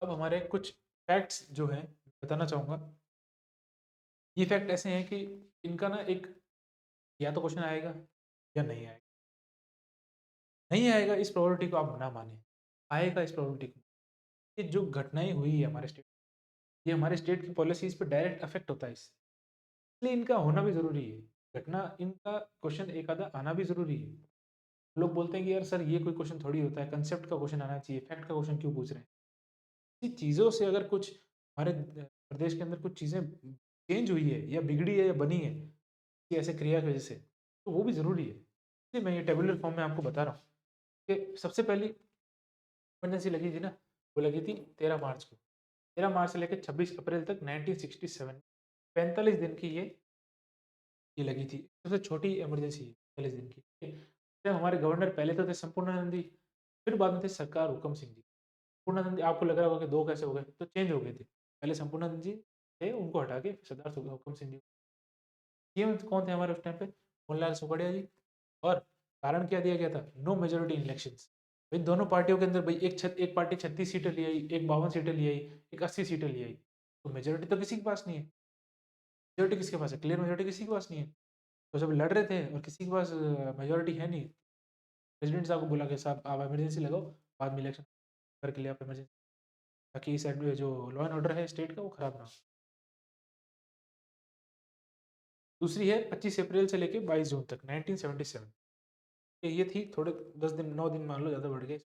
अब हमारे कुछ फैक्ट्स जो हैं बताना चाहूँगा। ये फैक्ट ऐसे हैं कि इनका ना एक या तो क्वेश्चन आएगा या नहीं आएगा। नहीं आएगा इस प्रोबेबिलिटी को आप ना मानें, आएगा इस प्रोबेबिलिटी को। ये जो घटनाएँ हुई है हमारे स्टेट, ये हमारे स्टेट की पॉलिसीज़ पे डायरेक्ट अफ़ेक्ट होता है इससे। इसलिए इनका होना भी ज़रूरी है। घटना इनका क्वेश्चन एक आधा आना भी ज़रूरी है। लोग बोलते हैं कि यार सर ये कोई क्वेश्चन थोड़ी होता है, कांसेप्ट का क्वेश्चन आना चाहिए, फैक्ट का क्वेश्चन क्यों पूछ रहे हैं? ये चीज़ों से अगर कुछ हमारे प्रदेश के अंदर कुछ चीज़ें चेंज हुई है या बिगड़ी है या बनी है, कि ऐसे क्रिया की वजह से, तो वो भी ज़रूरी है। इसलिए मैं ये टेबुलर फॉर्म में आपको बता रहा हूँ कि सबसे पहली इमरजेंसी लगी थी ना, वो लगी थी 13 मार्च को। 13 मार्च से लेकर 26 अप्रैल तक 1967, 45 दिन की ये लगी थी। सबसे छोटी इमरजेंसी है 45 दिन की। ठीक है? जब हमारे गवर्नर पहले तो थे संपूर्णानंद, फिर बाद में थे सरकार हुकम सिंह जी। संपूर्णानंद जी आपको लग रहा होगा कि 2 कैसे हो गए? तो चेंज हो गए थे। पहले संपूर्णानंद जी थे, उनको हटा के सरदार हुकम सिंह जी। सीएम कौन थे हमारे उस टाइम पे? मोहनलाल सुखड़िया जी। और कारण क्या दिया गया था? No majority in elections. भाई दोनों पार्टियों के अंदर भाई एक पार्टी 36 सीटें ले आई, एक 52 सीटें ले आई, एक 80 सीटें ले आई। तो मेजॉरिटी तो किसी के पास नहीं है। मेजॉरिटी किसके पास है? क्लियर मेजॉरिटी किसी के पास नहीं है। तो जब लड़ रहे थे और किसी के पास मेजॉरिटी है नहीं, प्रेसिडेंट साहब को बोला कि साहब आप इमरजेंसी लगाओ, बाद में इलेक्शन करके लिए आप इमरजेंसी, ताकि इस साइड में जो लॉ एंड ऑर्डर है स्टेट का वो खराब ना हो। दूसरी है 25 अप्रैल से लेके 22 जून तक 1977। ये थी थोड़े 10 दिन 9 दिन मान लो, ज़्यादा बढ़ गए,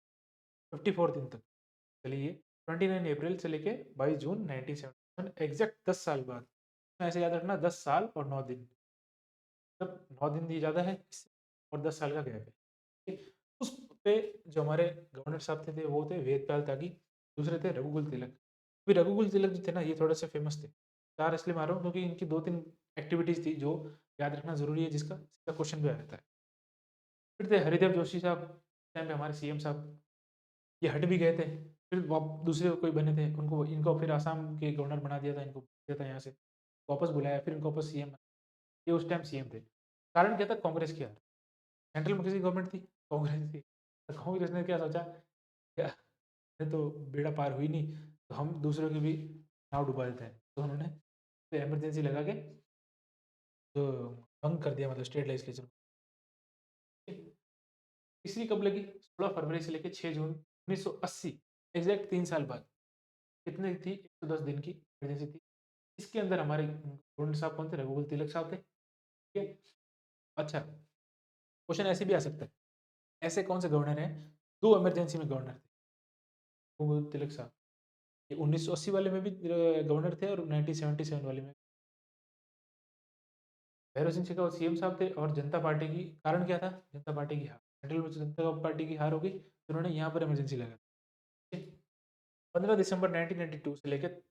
54 दिन तक चली ये। 29 अप्रैल से लेके 22 जून 1977, एग्जैक्ट 10 साल बाद। ऐसे याद रखना 10 साल और 9 दिन, मतलब 9 दिन भी ज़्यादा है इससे और 10 साल का गैप है। ठीक है? उस पे जो हमारे गवर्नर साहब थे वो थे वेदपाल त्यागी, दूसरे थे रघुकुल तिलक। फिर रघुकुल तिलक जो थे ना ये थोड़े से फेमस थे। 4 इसलिए मार रहा हूँ क्योंकि इनकी 2-3 एक्टिविटीज़ थी जो याद रखना ज़रूरी है, जिसका क्वेश्चन भी आ जाता है। फिर थे हरिदेव जोशी साहब, उस टाइम पे हमारे सीएम साहब, ये हट भी गए थे। फिर वाप दूसरे कोई बने थे, उनको इनको फिर आसाम के गवर्नर बना दिया था, इनको दिया था यहाँ से, वापस बुलाया, फिर इनको वापस सीएम, ये उस टाइम सीएम थे। कारण क्या था? कांग्रेस की हार। सेंट्रल में किसकी गवर्नमेंट थी? कांग्रेस की। तो कांग्रेस ने क्या सोचा, क्या ये तो बेड़ा पार हुई नहीं, तो हम दूसरों की भी नाव डुबा देते हैं। तो उन्होंने तो इमरजेंसी लगा के तो भंग कर दिया, मतलब स्टेट लेजिस्लेचर। तीसरी कब लगी? 16 फरवरी से लेके 6 जून 1980, एग्जैक्ट 3 साल बाद। कितनी थी? 110 दिन की इमरजेंसी थी। इसके अंदर हमारे गवर्नर साहब कौन थे? रघुकुल तिलक साहब थे। ठीक है? अच्छा, क्वेश्चन ऐसे भी आ सकता है, ऐसे कौन से गवर्नर हैं 2 इमरजेंसी में गवर्नर थे? रघुकुल तिलक साहब, ये 1980 वाले में भी गवर्नर थे और 1977 वाले में। भैरव सिंह शेखावत सीएम साहब थे और जनता पार्टी की, कारण क्या था? जनता पार्टी की हार। सेंट्रल में जनता पार्टी की हार हो गई, तो उन्होंने यहाँ पर इमरजेंसी लगा दी। ठीक है? 15 दिसंबर 1992 से लेकर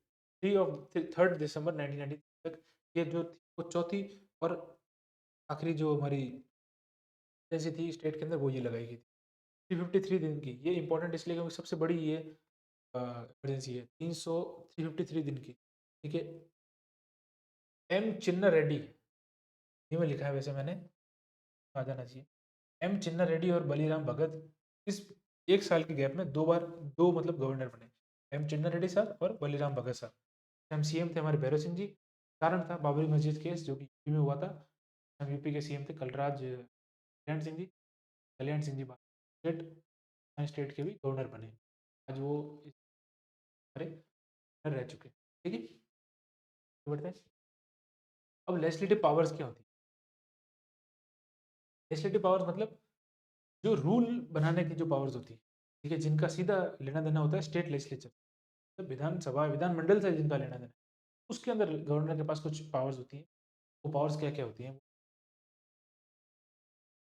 3 दिसंबर 1990 तक, ये जो थी वो चौथी और आखिरी जो हमारी एमरजेंसी थी स्टेट के अंदर, वो ये लगाई गई थी। 353 दिन की, ये इंपॉर्टेंट इसलिए क्योंकि सबसे बड़ी ये इमरजेंसी है, 353 दिन की। ठीक है? एम चिन्ना रेड्डी, ये में लिखा है वैसे मैंने, आ जाना चाहिए। एम चिन्ना रेड्डी और बलीराम भगत इस एक साल के गैप में 2 बार, 2 मतलब गवर्नर बने। एम चिन्ना रेड्डी साहब और बलीराम भगत साहब। हम सीएम थे हमारे भैरव सिंह जी। कारण था बाबरी मस्जिद केस जो कि यूपी में हुआ था। हम यूपी के सीएम थे कल्याण सिंह जी स्टेट, स्टेट के भी गवर्नर बने। आज वो हमारे रह चुके। ठीक है? तो बढ़ते हैं। अब लेजिस्लेटिव पावर्स क्या होती है? लेजिस्लेटिव पावर्स मतलब जो रूल बनाने की जो पावर्स होती है, ठीक है, जिनका सीधा लेना देना होता है स्टेट लेजिस्लेचर, तो विधानसभा विधानमंडल से जिनका लेना देना, उसके अंदर गवर्नर के पास कुछ पावर्स होती हैं। वो पावर्स क्या क्या होती हैं?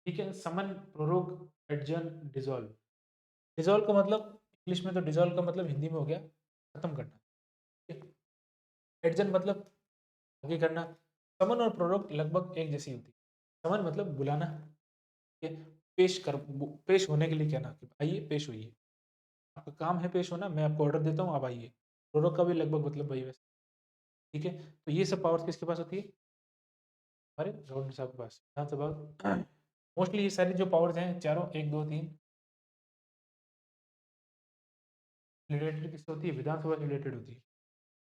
ठीक है, समन, प्रोरोग, एडजर्न, डिसॉल्व। डिसॉल्व का मतलब इंग्लिश में, तो डिसॉल्व का मतलब हिंदी में हो गया खत्म करना। ठीक है? एडजर्न मतलब आगे करना। समन और प्रोरोग लगभग एक जैसी होती है। समन मतलब बुलाना, ठीक है, पेश होने के लिए कहना कि आइए पेश होइए, आपका काम है पेश होना, मैं आपको ऑर्डर देता हूँ, आप आइए। प्रोरोग का भी लगभग मतलब वही वैसे। ठीक है? तो ये सब पावर्स किसके पास होती है? हमारे गवर्नर साहब के पास, विधानसभा। मोस्टली ये सारी जो पावर्स हैं चारों, 1 2 3, रिलेटेड किससे होती है? विधानसभा से रिलेटेड होती है।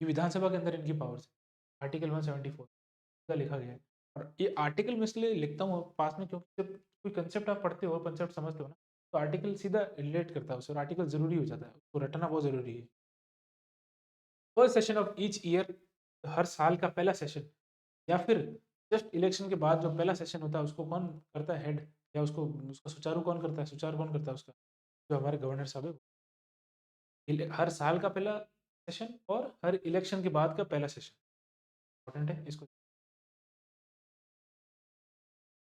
ये विधानसभा के अंदर इनकी पावर्स है। आर्टिकल 174 का लिखा गया है। और ये आर्टिकल मैं इसलिए लिखता हूँ पास में, क्योंकि जब कोई कंसेप्ट आप पढ़ते हो, कंसेप्ट समझते हो ना, तो आर्टिकल सीधा रिलेट करता है उससे, और आर्टिकल ज़रूरी हो जाता है, उसको रटना बहुत ज़रूरी है। First session of each year, हर साल का पहला सेशन, या फिर जस्ट इलेक्शन के बाद जो पहला सेशन होता है उसको कौन करता है हेड, या उसको उसका सुचारू कौन करता है, सुचारू कौन करता है उसका, जो हमारे गवर्नर साहब है। हर साल का पहला सेशन और हर इलेक्शन के बाद का पहला सेशन इंपॉर्टेंट है इसको।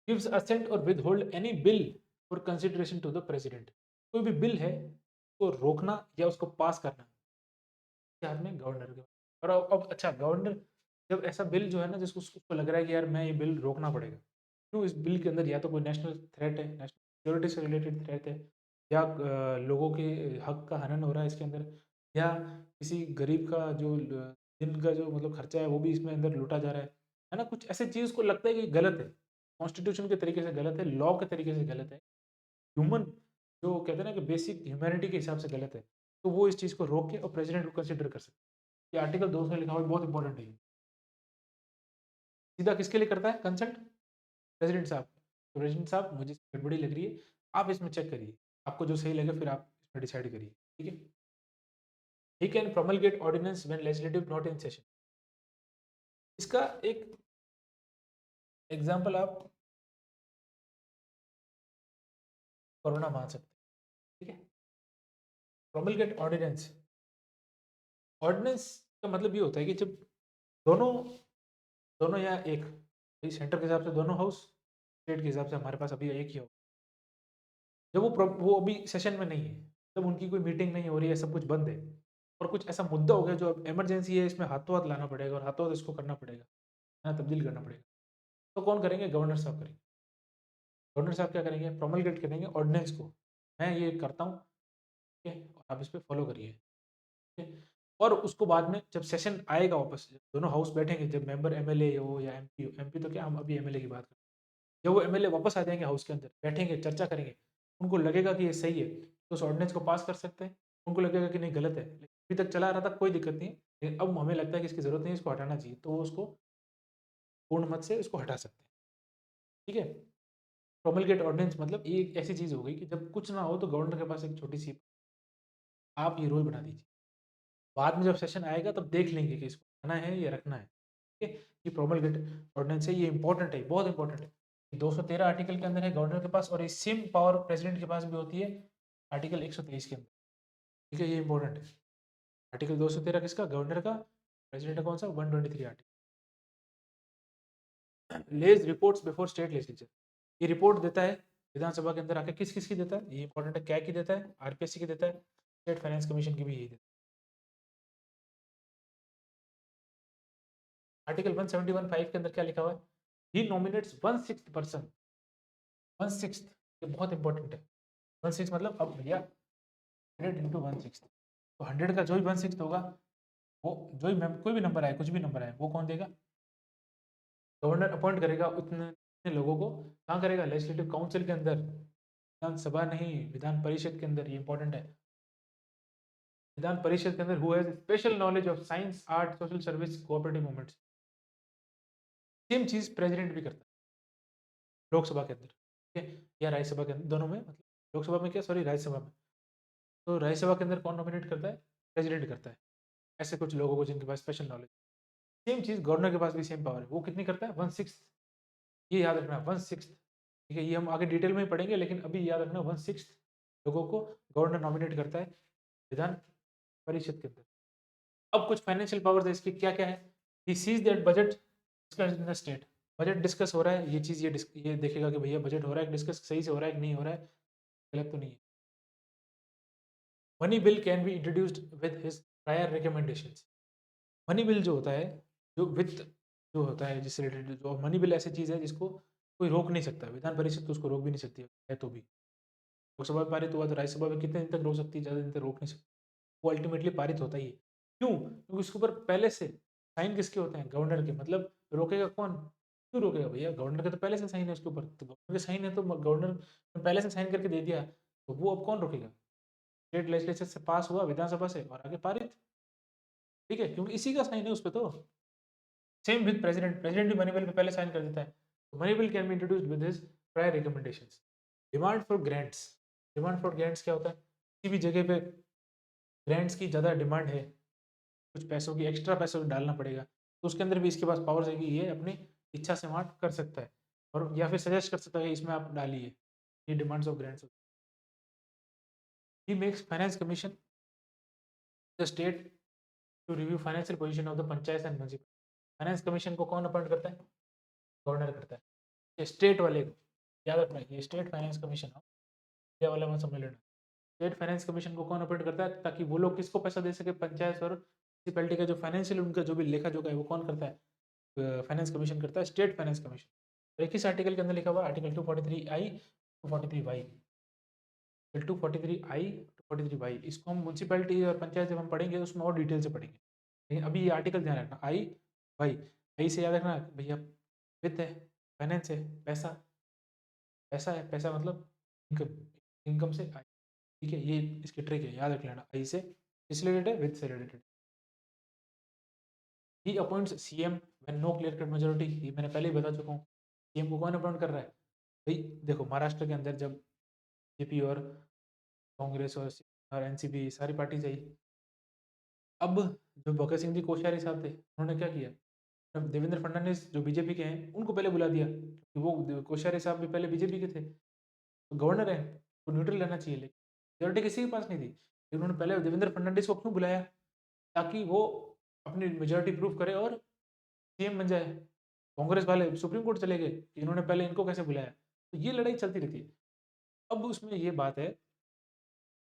गिव्स असेंट और withhold any bill for consideration to the president. कोई भी बिल है उसको रोकना या उसको पास करना के हाथ में, गवर्नर के। और अब अच्छा, गवर्नर जब ऐसा बिल जो है ना, जिसको उसको लग रहा है कि यार मैं ये बिल रोकना पड़ेगा, क्यों, इस बिल के अंदर या तो कोई नेशनल थ्रेट है, नेशनल सिक्योरिटी से रिलेटेड थ्रेट है, या लोगों के हक का हनन हो रहा है इसके अंदर, या किसी गरीब का जो दिन का जो मतलब खर्चा है वो भी इसमें अंदर लूटा जा रहा है ना, कुछ ऐसे चीज़ को लगता है कि गलत है, कॉन्स्टिट्यूशन के तरीके से गलत है, लॉ के तरीके से गलत है, ह्यूमन जो कहते हैं ना कि बेसिक ह्यूमैनिटी के हिसाब से गलत है, तो वो इस चीज़ को रोक के और प्रेसिडेंट को कंसिडर कर सकते हैं। ये आर्टिकल 2 में लिखा हुआ है, बहुत इंपॉर्टेंट है ये। सीधा किसके लिए करता है कंसल्ट? प्रेसिडेंट साहब। तो प्रेसिडेंट साहब, मुझे इसमें गड़बड़ी लग रही है, आप इसमें चेक करिए, आपको जो सही लगे फिर आप इसमें डिसाइड करिए, ठीक है? He can promulgate ordinance when legislative not in session. इसका एक एग्जांपल आप कोरोना मान सकते हैं, ठीक है? प्रोमलगेट ऑर्डिनेंस, ऑर्डिनेंस का मतलब ये होता है कि जब दोनों दोनों या एक, सेंटर के हिसाब से दोनों हाउस, स्टेट के हिसाब से हमारे पास अभी एक ही हाउस, जब वो अभी सेशन में नहीं है, जब उनकी कोई मीटिंग नहीं हो रही है, सब कुछ बंद है, और कुछ ऐसा मुद्दा हो गया जो अब इमरजेंसी है, इसमें हाथों हाथ लाना पड़ेगा और हाथों हाथ इसको करना पड़ेगा, ना तब्दील करना पड़ेगा, तो कौन करेंगे? गवर्नर साहब करेंगे। गवर्नर साहब क्या करेंगे? प्रोमलगेट करेंगे ऑर्डिनेंस को, मैं ये करता हूँ, ठीक है, और आप इस पे फॉलो करिए, ठीक है? और उसको बाद में जब सेशन आएगा वापस, जब दोनों हाउस बैठेंगे, जब मेंबर एमएलए हो या एमपी हो, एमपी तो क्या, हम अभी एमएलए की बात करें, जब वो एमएलए वापस आ जाएंगे हाउस के अंदर, बैठेंगे, चर्चा करेंगे, उनको लगेगा कि ये सही है तो उस ऑर्डिनेंस को पास कर सकते हैं, उनको लगेगा कि नहीं गलत है, अभी तक चला रहा था कोई दिक्कत नहीं है, लेकिन अब हमें लगता है कि इसकी जरूरत नहीं है, इसको हटाना चाहिए, तो वो उसको पूर्ण मत से इसको हटा सकते हैं, ठीक है? प्रोमलगेट ऑर्डिनेंस मतलब ये एक ऐसी चीज हो गई कि जब कुछ ना हो तो गवर्नर के पास एक छोटी सी, आप ये रूल बना दीजिए, बाद में जब सेशन आएगा तब देख लेंगे कि इसको हटाना है या रखना है, ठीक है? ये प्रोमलगेट ऑर्डिनेंस है, ये इंपॉर्टेंट है, बहुत इंपॉर्टेंट है। 213 आर्टिकल के अंदर है गवर्नर के पास, और ये सेम पावर प्रेसिडेंट के पास भी होती है आर्टिकल 123 के अंदर, ठीक है? ये इंपॉर्टेंट है। आर्टिकल 213 किसका? गवर्नर का। प्रेसिडेंट का कौन सा? 123 आर्टिकल। लेज रिपोर्ट्स बिफोर स्टेट लेजिस्लेचर, ये रिपोर्ट देता है विधानसभा के अंदर आके, किस किस की देता है, ये इंपॉर्टेंट है, क्या की देता है? आरपीएससी की देता है, स्टेट फाइनेंस कमीशन की भी यही देता है। आर्टिकल 171(5) के अंदर क्या लिखा हुआ है? ही नॉमिनेट्स 1/6 पर्सन, 1/6, ये बहुत इंपॉर्टेंट है। 1/6 मतलब, अब भैया 100 इंटू 1/6, तो 100 का जो भी 1/6 होगा, वो जो भी कोई भी नंबर आए, कुछ भी नंबर आए, वो कौन देगा? गवर्नर अपॉइंट करेगा उतने उतने लोगों को, कहाँ करेगा? लेजिस्लेटिव काउंसिल के अंदर, विधानसभा नहीं, विधान परिषद के अंदर, ये इंपॉर्टेंट है। विधान परिषद के अंदर who has special knowledge of science, art, social service, cooperative movements. Same चीज प्रेसिडेंट भी करता है लोकसभा के अंदर, ठीक है, या राज्यसभा के अंदर, दोनों में, मतलब लोकसभा में क्या, सॉरी, राज्यसभा में। तो राज्यसभा के अंदर कौन नॉमिनेट करता है? प्रेसिडेंट करता है, ऐसे कुछ लोगों को जिनके पास स्पेशल नॉलेज। सेम चीज गवर्नर के पास भी सेम पावर है, वो कितनी करता है? 1/6, ये याद रखना, 1/6, ठीक है? ये हम आगे डिटेल में ही पढ़ेंगे, लेकिन अभी याद रखना, 1/6 लोगों को गवर्नर नॉमिनेट करता है विधान परिषद के अंदर। अब कुछ फाइनेंशियल पावर्स है इसकी, क्या-क्या है? He sees that budget discussed in the state, budget discuss हो रहा है, ये चीज़ ये देखेगा कि भैया बजट हो रहा है डिस्कस, सही से हो रहा है कि नहीं हो रहा है, गलत तो नहीं है। Money bill can be introduced with his prior recommendations. Money bill जो होता है, जो वित्त जो होता है जिससे रिलेटेड, जो मनी बिल ऐसी चीज़ है जिसको कोई रोक नहीं सकता, विधान परिषद तो उसको रोक भी नहीं सकती है तो भी। लोकसभा में पारित हुआ तो राज्यसभा में कितने दिन तक रोक सकती है? ज़्यादा दिन तक रोक नहीं सकती। वो अल्टीमेटली पारित होता ही है। क्यों? क्योंकि उसके ऊपर पहले से साइन किसके होते हैं? गवर्नर के। मतलब रोकेगा कौन? क्यों रोकेगा भैया? गवर्नर के तो पहले से साइन है उसके ऊपर, तो गवर्नर के साइन है तो गवर्नर ने पहले से साइन करके दे दिया, तो वो अब कौन रोकेगा? स्टेट लेजिस्लेचर से पास हुआ विधानसभा से और आगे पारित, ठीक है, क्योंकि इसी का साइन है उस पे तो। सेम विद प्रेसिडेंट, प्रेसिडेंट भी मनी बिल पे पहले साइन कर देता है। Money bill can be introduced with his prior recommendations. Demand for grants, demand for grants क्या होता है? किसी भी जगह पे ग्रांट्स की ज़्यादा डिमांड है, कुछ पैसों की एक्स्ट्रा पैसों डालना पड़ेगा, तो उसके अंदर भी इसके पास पावर है कि ये अपनी इच्छा से वहाँ कर सकता है, और या फिर सजेस्ट कर सकता है इसमें आप डालिए, ये demands of grants. He makes finance commission the state to review financial position of the panchayat and municipal. Finance commission को कौन अपॉइंट करता है? गवर्नर करता है। ये स्टेट वाले को याद रखना, ये स्टेट फाइनेंस कमीशन हो, ये वाला मत समझ लेना। स्टेट फाइनेंस कमीशन को कौन अपॉइंट करता है? ताकि वो लोग किसको पैसा दे सके? पंचायत और म्यूनसिपैलिटी का जो फाइनेंशियल उनका जो भी लेखा जोखा है वो कौन करता है? फाइनेंस कमीशन करता है, स्टेट फाइनेंस कमीशन। और किस आर्टिकल के अंदर लिखा हुआ? आर्टिकल 243 आई 243 वाई। 243 आई 243 वाई, इसको हम म्यूनसिपैलिटी और पंचायत जब हम पढ़ेंगे तो उसमें और डिटेल से पढ़ेंगे, लेकिन अभी ये आर्टिकल ध्यान रखना, आई वाई। आई से याद रखना भैया वित्त है, फाइनेंस है, पैसा, पैसा है, पैसा मतलब इनकम, इनकम से आई, ठीक है, ये इसकी ट्रिक है, याद रख लेना। आई से किस रिलेटेड है? वित्त से related. He appoints CM when no clear cut majority, ये मैंने पहले ही बता चुका हूँ। सीएम को कौन अपॉइंट कर रहा है? भाई देखो, महाराष्ट्र के अंदर जब बीजेपी और कांग्रेस और एनसीपी सारी पार्टीज आई, अब जो भगत सिंह जी कोश्यारी साहब थे उन्होंने क्या किया? अब देवेंद्र फडणवीस जो बीजेपी के हैं उनको पहले बुला दिया, क्योंकि वो कोश्यारी साहब भी पहले बीजेपी के थे, तो गवर्नर है, वो न्यूट्रल रहना चाहिए, लेकिन मेजोरिटी किसी के पास नहीं थी, लेकिन उन्होंने पहले देवेंद्र फडणवीस को क्यों बुलाया? ताकि वो अपनी मेजोरिटी प्रूव करे और सीएम बन जाए। कांग्रेस वाले सुप्रीम कोर्ट चले गए कि इन्होंने पहले इनको कैसे बुलाया, तो ये लड़ाई चलती रहती है। अब उसमें ये बात है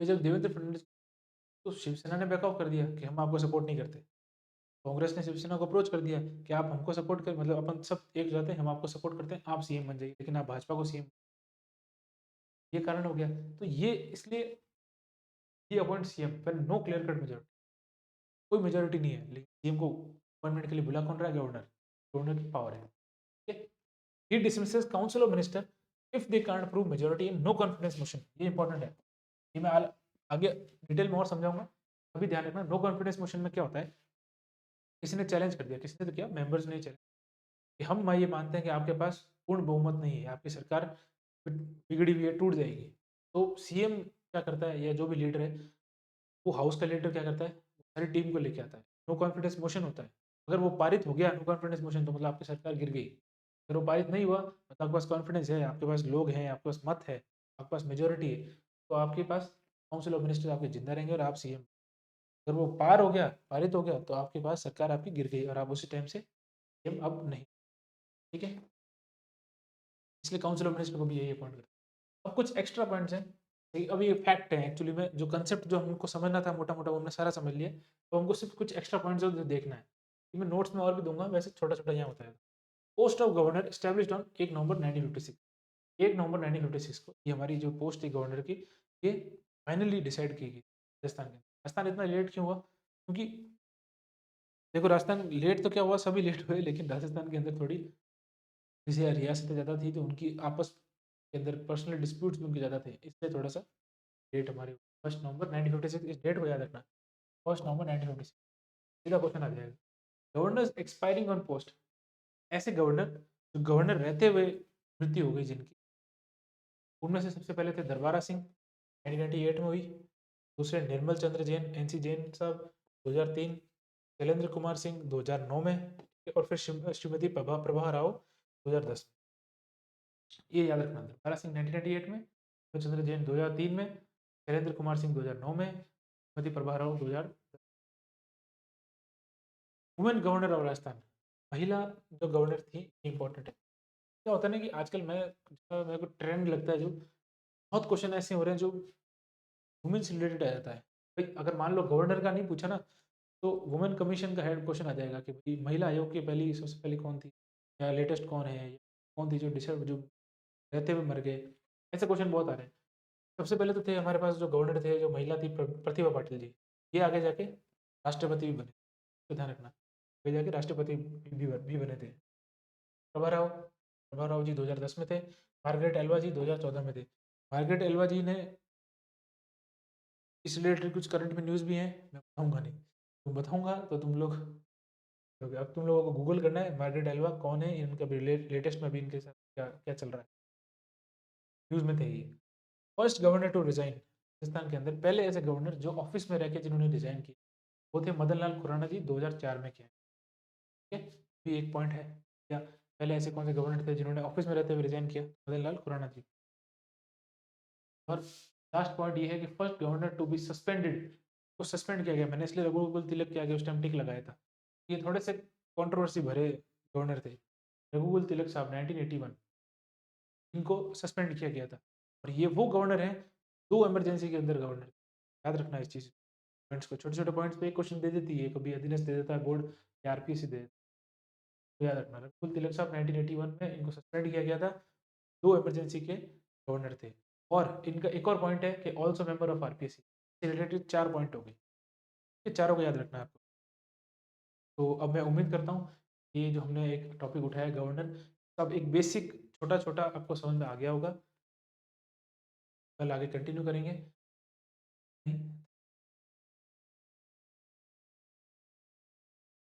कि जब देवेंद्र फडणवीस, तो शिवसेना ने बैकआउट कर दिया कि हम आपको सपोर्ट नहीं करते। कांग्रेस ने शिवसेना को अप्रोच कर दिया कि आप हमको सपोर्ट कर, मतलब अपन सब एक जाते हैं, हम आपको सपोर्ट करते हैं, आप सीएम बन जाइए, लेकिन आप भाजपा को सीएम, ये कारण हो गया। तो ये इसलिए ये अपॉइंट सीएम पर नो क्लियर कट मेजोरिटी, कोई मेजोरिटी नहीं है, लेकिन सीएम को अपॉइंटमेंट के लिए बुला कौन रहा है? गवर्नर, गवर्नर की पावर है, ठीक है। He dismisses council of minister if they can't prove majority in no confidence motion, ये इंपॉर्टेंट है, ये मैं आगे डिटेल में और समझाऊंगा। अभी ध्यान रखना, नो कॉन्फिडेंस मोशन में क्या होता है? किसी ने चैलेंज कर दिया, किसी ने तो क्या, मेंबर्स ने चैलेंज कि हम ये मानते हैं कि आपके पास पूर्ण बहुमत नहीं है, आपकी सरकार बिगड़ी हुई है, टूट जाएगी। तो सीएम क्या करता है, या जो भी लीडर है, वो हाउस का लीडर क्या करता है? सारी टीम को लेके आता है, नो कॉन्फिडेंस मोशन होता है। अगर वो पारित हो गया नो कॉन्फिडेंस मोशन, तो मतलब आपकी सरकार गिर गई। अगर वो पारित नहीं हुआ, मतलब आपके पास कॉन्फिडेंस है, आपके पास लोग हैं, आपके पास मत है, आपके पास मेजोरिटी है, तो आपके पास काउंसिल ऑफ मिनिस्टर आपके जिंदा रहेंगे और आप सीएम। अगर वो पार हो गया, पारित हो गया, तो आपके पास सरकार आपकी गिर गई और आप उसी टाइम से सीएम अब नहीं, ठीक है। इसलिए काउंसिल ऑफ मिनिस्टर को भी यही अपॉइंट करता है। अब कुछ एक्स्ट्रा पॉइंट्स हैं, अब ये फैक्ट है एक्चुअली में, जो कंसेप्ट जो हमको समझना था मोटा मोटा वो हमने सारा समझ लिया, तो हमको सिर्फ कुछ एक्स्ट्रा पॉइंट्स जो देखना है, कि मैं नोट्स में और भी दूंगा, वैसे छोटा छोटा यहाँ बताया। Post of governor established on 1 नवंबर 1956, 1 नवंबर 1956 को ये हमारी जो पोस्ट थी गवर्नर की, ये फाइनली डिसाइड की गई राजस्थान के। राजस्थान इतना लेट क्यों हुआ? क्योंकि देखो, राजस्थान लेट तो क्या हुआ, सभी लेट हुए, लेकिन राजस्थान के अंदर थोड़ी जैसे रियासतें ज़्यादा थी, तो उनकी आपस के अंदर पर्सनल डिस्प्यूट्स भी उनके ज़्यादा थे, इसलिए थोड़ा सा डेट हमारी 1 नवंबर 1956, इस डेट को याद रखना, 1 नवंबर 1956। सीधा क्वेश्चन आ जाएगा, गवर्नर्स एक्सपायरिंग ऑन पोस्ट, ऐसे गवर्नर जो गवर्नर रहते हुए मृत्यु हो गई जिनकी, उनमें से सबसे पहले थे दरबारा सिंह, 1998 में हुई। दूसरे निर्मल चंद्र जैन, एनसी जैन साहब, 2003। शैलेंद्र कुमार सिंह 2009 में, और फिर श्रीमती प्रभा राव 2010। ये याद रखना, दरबारा सिंह 1998 में, निर्मल चंद्र जैन 2003 में, शैलेंद्र कुमार सिंह 2009 में, Shrimati Prabha Rao 2000। Women governor of Rajasthan, महिला जो गवर्नर थी, इंपॉर्टेंट है। क्या होता है ना कि आजकल मेरे को ट्रेंड लगता है, जो बहुत क्वेश्चन ऐसे हो रहे हैं जो वुमेन से रिलेटेड आ जाता है। भाई अगर मान लो गवर्नर का नहीं पूछा ना, तो वुमेन कमीशन का हेड क्वेश्चन आ जाएगा कि भाई महिला आयोग की पहली सबसे पहले कौन थी, या लेटेस्ट कौन है, या कौन थी जो डिसर्व जो रहते हुए मर गए, ऐसे क्वेश्चन बहुत आ रहे हैं। सबसे पहले तो थे हमारे पास जो गवर्नर थे, जो महिला थी, प्रतिभा पाटिल जी, ये आगे जाके राष्ट्रपति भी बने, तो ध्यान रखना, आगे जाके राष्ट्रपति भी बने थे। प्रभा राव जी 2010 में थे। मार्गरेट एल्वा जी 2014 में थे। मार्गरेट एल्वा जी ने इस रिलेटेड कुछ करंट में न्यूज़ भी हैं, मैं बताऊँगा नहीं। तो बताऊँगा तो तुम लोग तो अब तुम लोगों को गूगल करना है मार्gaरेट एल्वा कौन है, इनका भी लेटेस्ट में अभी इनके साथ क्या क्या चल रहा है। न्यूज़ में थे ये। First governor to resign Rajasthan के अंदर पहले ऐसे गवर्नर जो ऑफ़िस में रह के जिन्होंने रिज़ाइन किया, वो थे मदन लाल खुराना जी 2004 में किए। ठीक है? ये एक पॉइंट है। क्या पहले ऐसे कौन से गवर्नर थे जिन्होंने ऑफ़िस में रहते हुए रिज़ाइन किया? मदन लाल खुराना जी। और लास्ट पॉइंट ये है कि first governor to be suspended, को सस्पेंड किया गया। मैंने इसलिए रघुकुल तिलक के आगे उस टाइम टिक लगाया था। ये थोड़े से कंट्रोवर्सी भरे गवर्नर थे। रघुकुल तिलक साहब 1981, इनको सस्पेंड किया गया था। और ये वो गवर्नर हैं, 2 इमरजेंसी के अंदर गवर्नर। याद रखना इस चीज़ पॉइंट्स को, छोटे-छोटे पॉइंट्स पे एक क्वेश्चन दे देती है, कभी अधीनस्थ दे देता है बोर्ड या आरपीएससी दे देता है। तो याद रखना रघुकुल तिलक साहब 1981 में इनको सस्पेंड किया गया था, 2 इमरजेंसी के गवर्नर थे। और इनका एक और पॉइंट है कि ऑल्सो मेंबर ऑफ आरपीएससी, से रिलेटेड 4 पॉइंट हो गए। ये चारों को याद रखना है आपको। तो अब मैं उम्मीद करता हूँ, ये जो हमने एक टॉपिक उठाया गवर्नर, सब एक बेसिक छोटा-छोटा आपको समझ में आ गया होगा। कल आगे कंटिन्यू करेंगे।